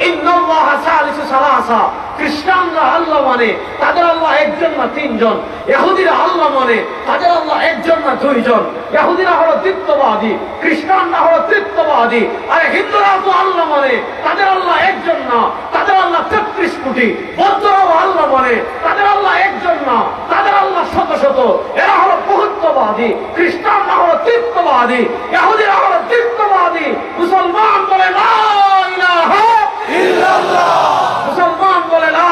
S1: ইন্নাল্লাহা সালিসু সালাসা। খ্রিস্টানরা আল্লাহ মানে, তাদের আল্লাহ একজন না তিনজন। ইহুদিরা আল্লাহ মানে, তাদের আল্লাহ একজন না দুইজন। ইহুদিরা হলো দ্বিত্ববাদী, খ্রিস্টানরা হলো তৃতীয়বাদী। আরে হিন্দুরা তো আল্লাহ মানে, তাদের আল্লাহ একজন না, তাদের আল্লাহ 33 কোটি। বৌদ্ধরাও আল্লাহ মানে, তাদের আল্লাহ একজন না, তাদের আল্লাহ শত শত। এরা হলো বহুত্ববাদী, খ্রিস্টানরা হলো তৃতীয়বাদী, ইহুদিরা হলো দ্বিত্ববাদী। মুসলমান বলে লা ইলাহা ইল্লাল্লাহ, মুসলমান বলে লা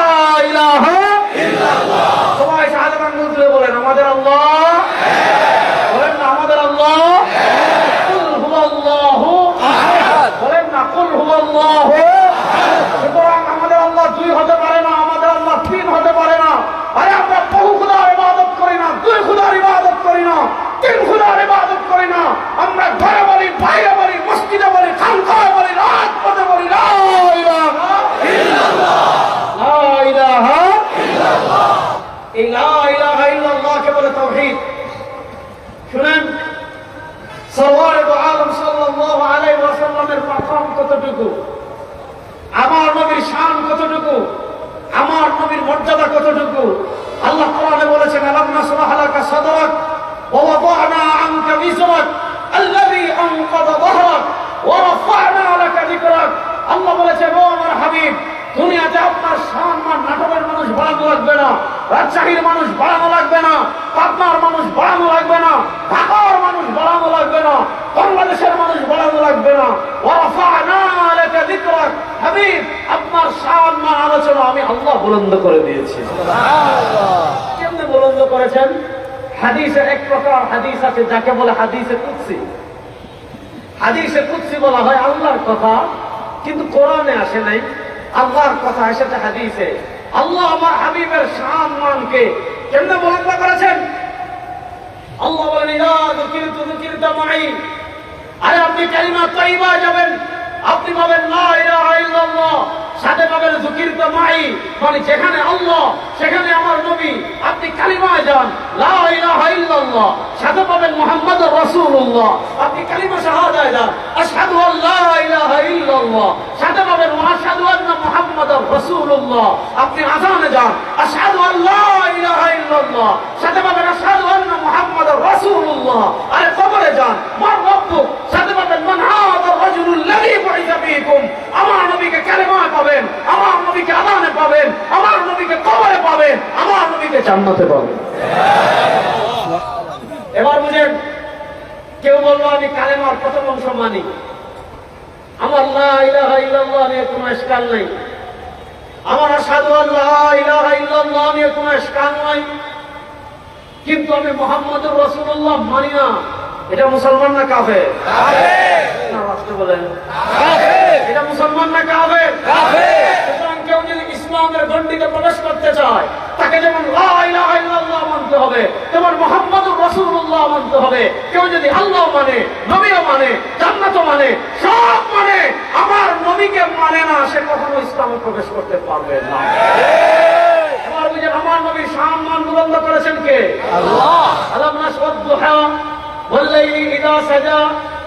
S1: ইলাহা ইল্লাল্লাহ। সবাই শাহাদাত আঙ্গুল তুলে বলেন আমাদের আল্লাহ এক। বলেন না আমাদের আল্লাহ এক। কুল হুয়াল্লাহু আহাদ, বলেন না কুল হুয়াল্লাহু আহাদ। সুতরাং আমাদের আল্লাহ দুই হতে পারে না, আমাদের আল্লাহ তিন হতে পারে না। আরে আমরা বহু খোদার ইবাদত করি না, দুই খোদার ইবাদত করি না, তিন খোদার ইবাদত করি না। আমরা ঘরে বলি, বাইরে বলি, মসজিদে বলি, খানকায় বলি, রাজপথে বলি লা ইলাহা ইল্লাল্লাহ। কতটুকু, আমার নবীর শান কতটুকু, আমার নবীর মর্যাদা কতটুকু। আল্লাহ কোরআনে বলেছেন, আলাম নাশরাহ লাকা সাদরাক ওয়া ওয়াদা'না আনকা বিজরাক আল্লাযী আনকাযা যাহরাক ওয়া রাফা'না লাকা যিকরাক। আল্লাহ বলেছেন, ও আমার হাবিব, দুনিয়াতে আপনার সম্মান নাটকের মানুষ বাড়ানো লাগবে না, রাজশাহীর মানুষ বাড়ানো লাগবে না, পাবনার মানুষ বাড়ানো লাগবে না, ঢাকার মানুষ বাড়ানো লাগবে না, বাংলাদেশের মানুষ বাড়ানো লাগবে না। ওয়া রাফা'না লাকা যিকরাক, হাবিব আপনার সম্মান আলোচনা আমি আল্লাহ বুলন্দ করে দিয়েছি। সুবহানাল্লাহ। কেমনে বুলন্দ করেছেন? হাদিসের এক প্রকার হাদিস আছে যাকে বলে হাদিসে কুদসি। হাদিসে কুদসি বলা হয় আল্লাহর কথা, কিন্তু কোরআনে আসে নাই, আল্লাহর কথা এসেছে হাদিসে। আল্লাহ আমার হাবিবের সম্মানকে কেমনে বুলন্দ করেছেন? আল্লাহ বলেন, ইলা যুকিরতু মাই, আরে আপনি কালিমা তাইয়্যিবা যাবেন, আপনি পাবেন লা ইলাহা ইল্লাল্লাহ, সাথে পাবেন যুকিরতু মাই, মানে যেখানে আল্লাহ সেখানে আমার নবী। আপনি কালিমায় যান, লা ইলাহা ইল্লাল্লাহ, সাথে পাবেন মুহাম্মাদুর রাসূলুল্লাহ। আপনি কালিমা শাহাদায় যান, আশহাদু আল্লা ইলাহা ইল্লাল্লাহ, সাথে পাবেন আশহাদু আন্না মুহাম্মাদুর রাসূলুল্লাহ। আপনি আযানে যান, আশহাদু আল্লা ইলাহা ইল্লাল্লাহ, সাথে পাবেন আশহাদু আন্না মুহাম্মাদুর রাসূলুল্লাহ। আরে কবরে যান, মান রাব্বুক, সাথে পাবেন মান হাদার রাজুলুল লাযী বুইসা ফীকুম। আমার নবীকে কালিমায় পাবেন, আমার নবীকে আযানে পাবেন, আমার নবীকে কবরে পাবেন, আমার নবীকে জান্নাতে পাবেন। এবার বুঝেন, কেউ বললো আমি কালেমার প্রথম অংশ মানি, আমার লা ইলাহা ইল্লাল্লাহ নিয়ে কোনো ইশকাল নাই, আমার আশহাদু আল্লা ইলাহা ইল্লাল্লাহ নিয়ে কোনো ইশকাল নাই, কিন্তু আমি মুহাম্মাদুর রাসূলুল্লাহ মানি না। এটা মুসলমান না কাফের? কাফের। না রাষ্ট্র বলেন কাফের। এটা মুসলমান না কাফের? কাফের। সুতরাং কেউ যদি ইসলামের গণ্ডিতে প্রবেশ করতে চায়, তাকে যেমন লা ইলাহা ইল্লাল্লাহ মানতে হবে, তেমন মুহাম্মাদুর রাসূলুল্লাহ মানতে হবে। কেউ যদি আল্লাহ মানে, নবীও মানে, জান্নাতও মানে, সব মানে, আমার নবীকে মানে না, সে কখনো ইসলামে প্রবেশ করতে পারবে না। এবার বুঝেন, আমার নবীর সম্মান বুলন্দ করেছেন কে? আল্লাহ। আলাম নাশরাহ দুহা والليل إذا سجى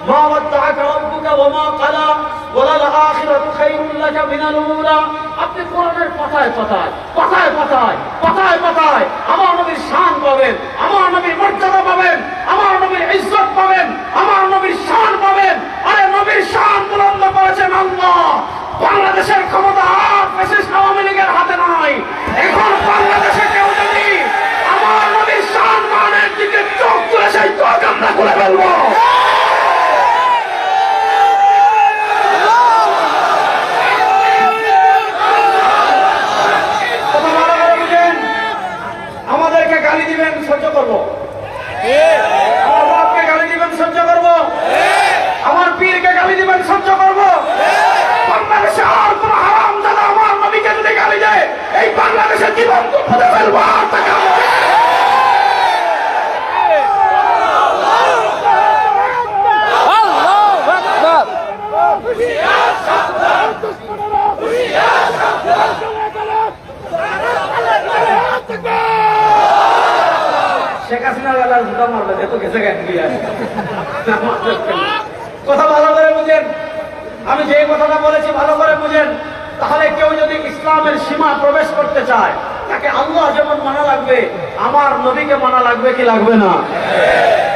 S1: ما ودعك ربك وما قلى وللآخرة خير لك من الأولى। আপনি কোরআনের পাতায় পাতায় পাতায় পাতায় পাতায় পাতায় আমার নবীর শান পাবেন, আমার নবীর মর্যাদা পাবেন, আমার নবীর ইজ্জত পাবেন, আমার নবীর শান পাবেন। আরে নবীর শান বুলন্দ করেছেন আল্লাহ। বাংলাদেশের ক্ষমতা আর ফ্যাসিস্ট আওয়ামী লীগের হাতে নাই। এখন বাংলাদেশে কেউ যদি আমার নবীর সম্মানের দিকে চোখ তুলে, সেই চোখ আমরা খুলে ফেলবো। আমাদেরকে গালি দিবেন, সহ্য করবো। আমার বাপকে গালি দিবেন, সহ্য করবো। আমার পীরকে গালি দিবেন, সহ্য করবো। বাংলাদেশে আর কোন হারামজাদা আমার নবীকে যদি গালি দেয়, এই বাংলাদেশের জীবন খুলে ফেলবো। আর তাকে শেখ হাসিনা গেলার জুতা মারবে, এত গেছে কথা ভালো করে বুঝেন। আমি যে কথাটা বলেছি ভালো করে বুঝেন। তাহলে কেউ যদি ইসলামের সীমা প্রবেশ করতে চায়, তাকে আল্লাহ যেমন মানা লাগবে, আমার নবীকে মানা লাগবে কি লাগবে না?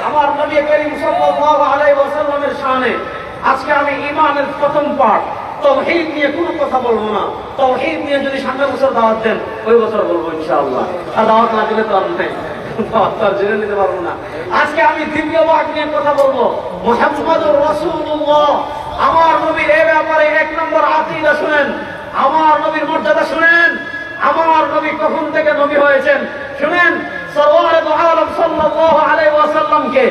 S1: আমার নবী করিম সাল্লাল্লাহু আলাইহি ওয়াসাল্লামের শানে আজকে আমি ঈমানের প্রথম পাঠ তাওহীদ নিয়ে কোনো কথা বলবো না। তাওহীদ নিয়ে যদি সামনের বছর দাওয়াত দেন, ওই বছর বলবো ইনশাআল্লাহ। আর দাওয়াত না দিলে তো আর নাই, দাওয়াত তো আর জেনে নিতে পারবো না। আজকে আমি দ্বিতীয় ভাগ নিয়ে কথা বলবো, মুহাম্মাদুর রাসূলুল্লাহ। আমার নবীর এই ব্যাপারে এক নম্বর আকীদা শুনেন, আমার নবীর মর্যাদা শুনেন, আমার নবী কখন থেকে নবী হয়েছেন শুনেন। সরওয়ারে দু আলম সাল্লাল্লাহু আলাইহি ওয়াসাল্লামকে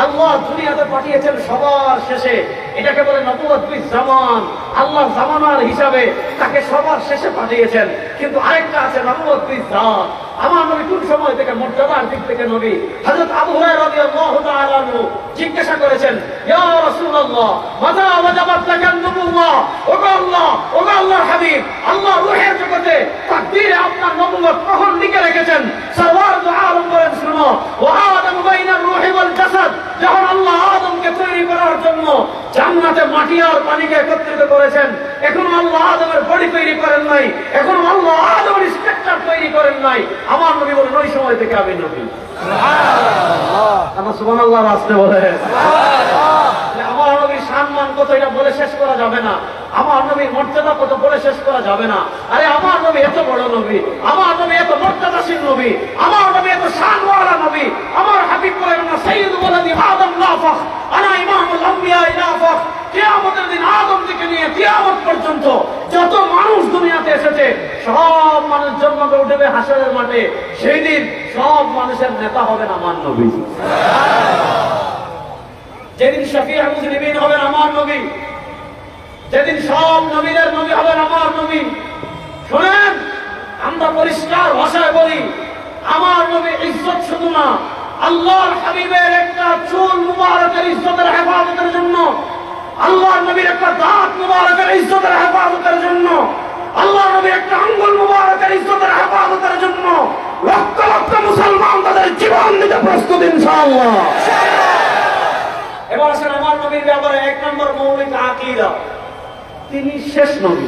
S1: আল্লাহ দুনিয়াতে পাঠিয়েছেন সবার শেষে। এটাকে বলে নবুয়তুল জামান। আল্লাহ জামানার হিসাবে তাকে সবার শেষে পাঠিয়েছেন। কিন্তু আরেকটা আছে নবুয়তুল জাত। আমার নবী কোন সময় থেকে মর্যাদার দিক থেকে নবী? হযরত আবু হুরায়রা রাদিয়াল্লাহু তাআলা আনহু জিজ্ঞাসা করেছেন, ইয়া রাসূলুল্লাহ মাতা ওয়াজাবাত লাকান নবুওয়া। ওগো আল্লাহ, ওগো আল্লাহর হাবিব, আল্লাহ রূহের জগতে তাকদীরে আপনার নবুয়ত কখন লিখে রেখেছেন? সরওয়ার দু আলম বলেন, শুনো, ওয়া আদম বাইনার রূহি ওয়াল জাসাদ। যখন আল্লাহ আদমকে তৈরি করার জন্য জান্নাতে মাটি আর পানিকে একত্রিত করেছেন। এখনো আল্লাহ আদমের বডি তৈরি করেন নাই, এখনো আল্লাহ আদমের স্ট্রাকচার তৈরি করেন নাই। আমার নবী বলেন ওই সময় থেকে আমি নবী। আমার সুবহানাল্লাহ আসতে বলে আমার নবীর সম্মান কত এটা বলে শেষ করা যাবে না, আমার নবীর মর্যাদা কত বলে শেষ করা যাবে না। আরে আমার নবী এত বড় নবী, আমার নবী এত মর্যাদাশীল নবী, আমার নবী এত শানওয়ালা নবী। আমার হাবিব বলেন না সাইয়্যিদু ওয়ালাদি আদম লা ফাখ আনা ইমামুল আম্বিয়া লা ফাখ। কিয়ামতের দিন আদম থেকে নিয়ে কিয়ামত পর্যন্ত যত মানুষ দুনিয়াতে এসেছে সব মানুষ জন্মকে উঠবে হাসরের মাঠে, সেই দিন সব মানুষের নেতা হবেন আমার নবী। যেদিন শফিউল মুজরিমিন হবেন আমার নবী, যেদিন সব নবীদের নবী হবেন আমার নবী। শুনেন, আমরা পরিষ্কার ভাষায় বলি, আমার নবী ইজ্জত শুধু না, আল্লাহর হাবিবের একটা চুল মুবারকের ইজ্জতের হেফাজতের জন্য, আল্লাহর নবীর একটা দাঁত মুবারকের ইজ্জতের হেফাজতের জন্য, আল্লাহর নবীর একটা আঙ্গুল মুবারকের ইজ্জতের হেফাজতের জন্য লক্ষ লক্ষ মুসলমান তাদের জীবন দিতে প্রস্তুত ইনশাআল্লাহ। এবার আসেন আমার নবীর ব্যাপারে এক নম্বর মৌলিক আকীদা, তিনি শেষ নবী।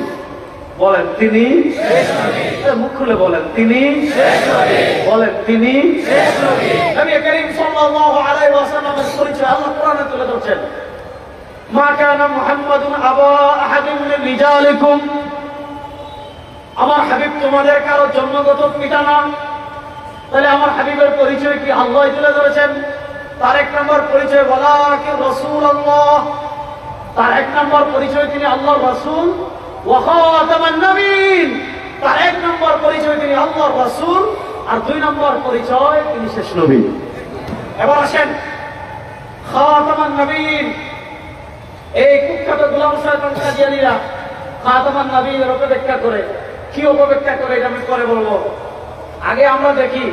S1: বলেন তিনি শেষ নবী। মুখ খুলে বলেন তিনি শেষ নবী। বলেন তিনি শেষ নবী। নবী করিম সাল্লাল্লাহু আলাইহি ওয়াসাল্লামের পরিচয় আল্লাহ কোরআনে তুলে ধরেছেন, মা কানা মুহাম্মাদুন আবা আহাদিন মিন রিজালিকুম। আমার হাবিব তোমাদের কারো জন্মগত পিতা না। তাহলে আমার হাবিবের পরিচয় কি আল্লাহ তুলে ধরেছেন। তার এক নম্বর পরিচয় বলা কি রাসূলুল্লাহ, তার এক নম্বর পরিচয় তিনি আল্লাহর রাসূল ওয়া খাতামান নবীন। তার এক নম্বর পরিচয় তিনি আল্লাহর রাসূল, আর দুই নম্বর পরিচয় তিনি শেষ নবী। এবার আসেন খাতামান নবীন, এই কুখ্যাত গোলাম শয়তান কাদিয়ানীরা খাতামান নবীনের অপব্যাখ্যা করে। কি অপব্যাখ্যা করে এটা আমি পরে বলবো। আগে আমরা দেখি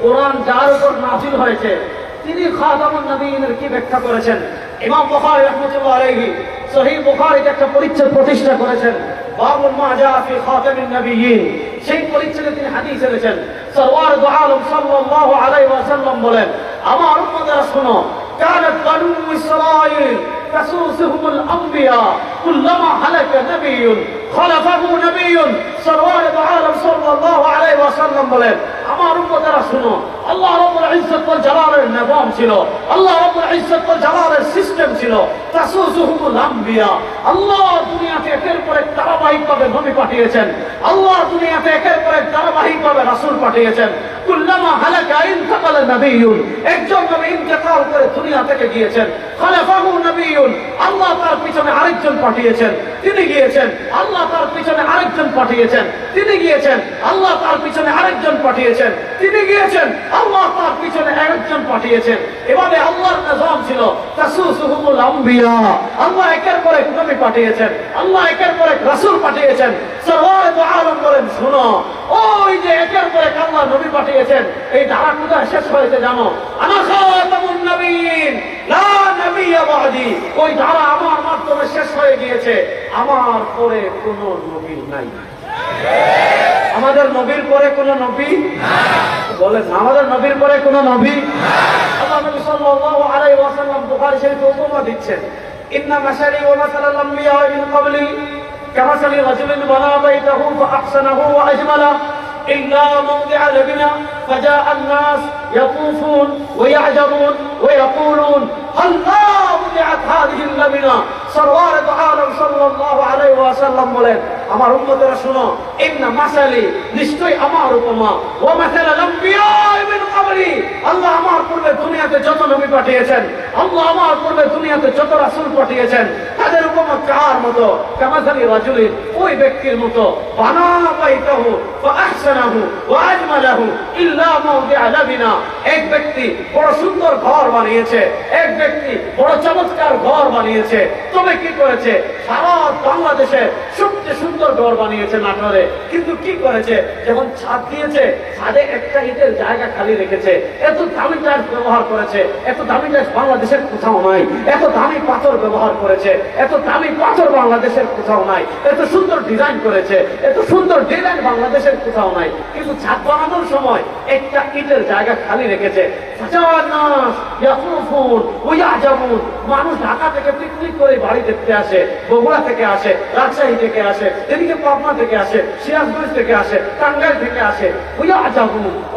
S1: কোরআন যার উপর নাযিল হয়েছে তিনি খাতামুন নবীনের কি ব্যাখ্যা করেছেন। ইমাম বুখারী রাহমাতুল্লাহ আলাইহি সহিহ বুখারীতে একটা পরিচ্ছেদ প্রতিষ্ঠা করেছেন, বাবুল মা জা ফি খাতামিন নবিয়্যিন। সেই পরিচ্ছেদে তিনি হাদিস এনেছেন। সরওয়ার দু আলম সাল্লাল্লাহু আলাইহি ওয়াসাল্লাম বলেন, আমার উম্মতেরা শুনো, কানাত বানু ইসরাঈল তাসুসুহুমুল আম্বিয়া কুল্লামা হালাকা নবিয়্যুন খলাফাহু নবিয়্যুন। সরওয়ার দু আলম সাল্লাল্লাহু আলাইহি ওয়াসাল্লাম বলেন, আমার উম্মতেরা শুনো, আল্লাহ রাব্বুল ইজ্জত ওয়াল জালালের নিজাম ছিল, আল্লাহ রাব্বুল ইজ্জত ওয়াল জালালের সিস্টেম ছিল। তাসুসুহুমুল আম্বিয়া, আল্লাহ দুনিয়াতে একের পর এক ধারাবাহিকভাবে নবী পাঠিয়েছেন, আল্লাহ দুনিয়াতে একের পর এক ধারাবাহিকভাবে রাসূল পাঠিয়েছেন। কুল্লামা হালাকা ইনতাকালা নবিয়্যুন, একজন নবী ইন্তেকাল করে দুনিয়া থেকে গিয়েছেন। খলাফাহু নবিয়্যুন, আল্লাহ তার পিছনে আরেকজন পাঠিয়েছেন, তিনি গিয়েছেন। আল্লাহ তার পিছনে আরেকজন পাঠিয়েছেন, তিনি গিয়েছেন। আল্লাহ তার পিছনে আরেকজন পাঠিয়েছেন, তিনি গিয়েছেন। আল্লাহ তার পিছনে আরেকজন পাঠিয়েছেন। এভাবে আল্লাহর নিজাম ছিল তাসুসুহুমুল আম্বিয়া, আল্লাহ একের পর এক নবী পাঠিয়েছেন, আল্লাহ একের পর এক রাসূল পাঠিয়েছেন। সরওয়ার দু আলম বলেন, শুনো, ওই যে একের পর এক আল্লাহ নবী পাঠিয়েছেন, এই ধারা কোথায় শেষ হয়েছে জানো? আনা খাতামুন নবিয়্যিন লা নবিয়্যা বাদি, ওই ধারা আমার মাধ্যমে শেষ হয়ে গিয়েছে, আমার পরে কোনো নবী নাই। আমাদের নবীর পরে কোনো নবী বলেন, আমাদের নবীর পরে কোনো নবী। আল্লাহ নবী সাল্লাল্লাহু আলাইহি ওয়াসাল্লাম বুখারী শরীফে উপমা দিচ্ছেন, ইন্না মাসালি ওয়া মাসালাল আম্বিয়া মিন ক্বাবলি কামাসালি রাজুলিন বানা বাইতাহু ফাআহসানাহু ওয়া আজমালা إلا موضع لبنا فجاء الناس يطوفون ويعجبون ويقولون هل لا وضعت هذه اللبنة। সরওয়ার দু আলম সাল্লাল্লাহু আলাইহি ওয়াসাল্লাম বলেন, আমার উম্মতেরা শুনো, ইন্না মাসালি, নিশ্চয়ই আমার উপমা, ওয়া মাসালাল আম্বিয়া মিন ক্বাবলি, আল্লাহ আমার পূর্বে দুনিয়াতে যত নবী পাঠিয়েছেন, আল্লাহ আমার পূর্বে দুনিয়াতে যত রাসূল পাঠিয়েছেন, তাদের উপমা কার মতো? কামাসালি রাজুলিন, ওই ব্যক্তির মতো, বানা বাইতাহু ফাআহসানাহু ওয়া আজমালাহু ইল্লা মাওদিআ লাবিনা, এক ব্যক্তি বড় সুন্দর ঘর বানিয়েছে, এক ব্যক্তি বড় চমৎকার ঘর বানিয়েছে, তবে কি করেছে? সারা বাংলাদেশে সবচেয়ে সুন্দর ঘর বানিয়েছে নাটোরে, কিন্তু কি করেছে, যখন ছাদ দিয়েছে ছাদে একটা ইটের জায়গা খালি রেখেছে। এত দামি টাইলস ব্যবহার করেছে, এত দামি টাইলস বাংলাদেশের কোথাও নাই। এত দামি পাথর ব্যবহার করেছে, এত দামি পাথর বাংলাদেশের কোথাও নাই। এত সুন্দর ডিজাইন করেছে, এত সুন্দর ডিজাইন বাংলাদেশের কোথাও নাই। কিন্তু ছাদ বানানোর সময় একটা ইটের জায়গা খালি রেখেছে। মানুষ ঢাকা থেকে পিকনিক করে বাড়ি দেখতে আসে, বগুড়া থেকে আসে, রাজশাহী থেকে আসে, এদিকে পাবনা থেকে আসে, সিরাজগঞ্জ থেকে আসে, টাঙ্গাইল থেকে আসে।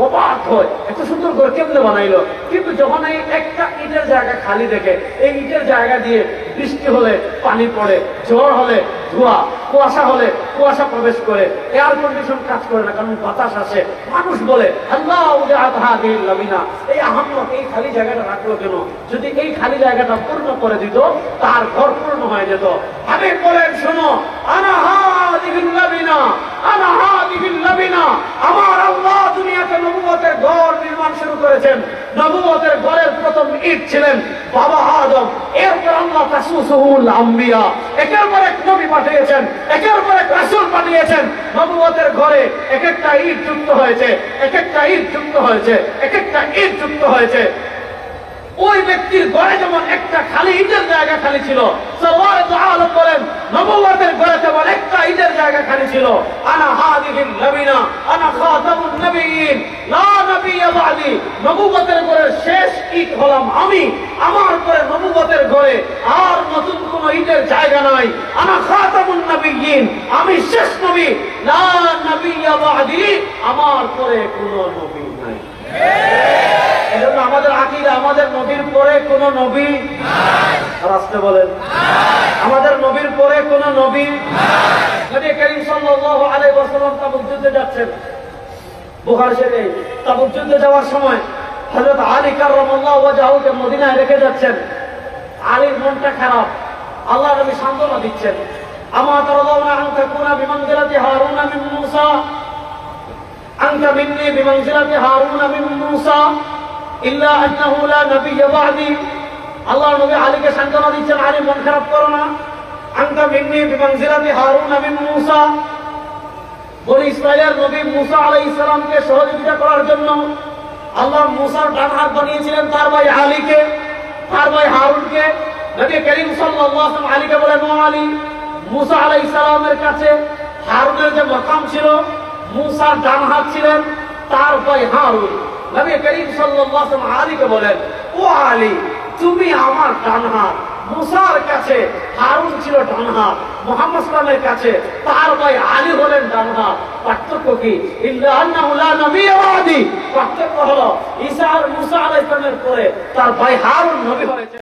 S1: অবাক হয় এত সুন্দর করে কেমনে বানাইলো। কিন্তু যখন এই একটা ইটের জায়গা খালি দেখে, এই ইটের জায়গা দিয়ে বৃষ্টি হলে পানি পড়ে, ঝড় হলে ধোঁয়া, কুয়াশা হলে কুয়াশা প্রবেশ করে, এয়ার কন্ডিশন কাজ করে না, কারণ বাতাস আসে। মানুষ বলে আল্লাহ এই আহম্মক এই খালি জায়গাটা রাখলো কেন? যদি এই খালি জায়গাটা পূর্ণ করে দিত, তার ঘর পূর্ণ হয়ে যেত। আমি বলেন শোনো, আমার আল্লাহ দুনিয়াতে নবুয়তের ঘর নির্মাণ শুরু করেছেন। নবুয়তের ঘরের প্রথম ইট ছিলেন বাবা আদম। এরপর আল্লাহ তাসুসুহুল আম্বিয়া, একের পর এক নবী পাঠিয়েছেন, একের পর এক রাসূল পাঠিয়েছেন। নবুয়তের ঘরে এক একটা ইট যুক্ত হয়েছে, এক একটা ইট যুক্ত হয়েছে, এক একটা ইট যুক্ত হয়েছে। ওই ব্যক্তির ঘরে যেমন একটা খালি ইটের জায়গা খালি ছিল, বলেন নবুয়তের ঘরে যেমন একটা ইটের জায়গা খালি ছিল। আনা হাদিহিল নবিনা আনা খাতামুন নবিয়্যিন লা নবিয়্যা বাদি। নবুয়তের ঘরের শেষ ইট হলাম আমি, আমার পরে নবুয়তের ঘরে আর নতুন কোন ইটের জায়গা নাই। আনা খাতামুন নবিয়্যিন, আমি শেষ নবী, লা নবিয়্যা বাদি, আমার পরে কোন নবী নাই। এজন্য আমাদের আকীদা, আমাদের নবীর পরে কোন নবী নাই। রাস্তে বলেন আমাদের নবীর পরে কোন নবী নাই। নবী করিম সাল্লাল্লাহু আলাইহি ওয়াসাল্লাম তাবুক যুদ্ধে যাচ্ছেন। বুখারী শরীফে তাবুক যুদ্ধে যাওয়ার সময় হযরত আলী কাররামাল্লাহু ওয়াজহাহুকে মদিনায় রেখে যাচ্ছেন। আলীর মনটা খারাপ, আল্লাহ নবী সান্ত্বনা দিচ্ছেন। আমা তারাদাউনা আন তাকুনা বিমানজিলাতি হারুন মিন মূসা, আনতা মিন্নি বিমানজিলাতি হারুন মিন মূসা ইল্লা আন্নাহু লা নাবিয়্যা বা'দি। আল্লাহ নবী আলীকে সান্ত্বনা দিচ্ছেন, আলী মন খারাপ করো না। আনতা মিন্নি বিমানজিলাতি হারুন মিন মূসা, বনি ইসরাইলের নবী মুসা আলাইহিস সালামকে সহযোগিতা করার জন্য আল্লাহ মুসার ডান হাত বানিয়েছিলেন তার ভাই আলীকে, তার ভাই হারুনকে। নবী করিম সাল্লাল্লাহু আলাইহি ওয়াসাল্লাম আলীকে বলেন, ও আলী, মুসা আলাইহিস সালামের কাছে হারুনের যে মাকাম ছিল, মুসার ডান হাত ছিলেন তার ভাই হারুন। নবী করিম সাল্লাল্লাহু আলাইহি ওয়াসাল্লাম আলীকে বলেন, ও আলী, তুমি আমার ডান হাত। মুসার কাছে হারুন ছিল ডান হাত, মুহাম্মদ সাল্লাল্লাহু আলাইহি ওয়াসাল্লামের কাছে তার ভাই আলী হলেন ডান হাত। পার্থক্য কি? ইল্লা আন্নাহু লা নাবিয়্যা বা'দি। পার্থক্য হলো ঈসা আর মুসা আলাইহিস সালামের পরে তার ভাই হারুন নবী হয়েছে।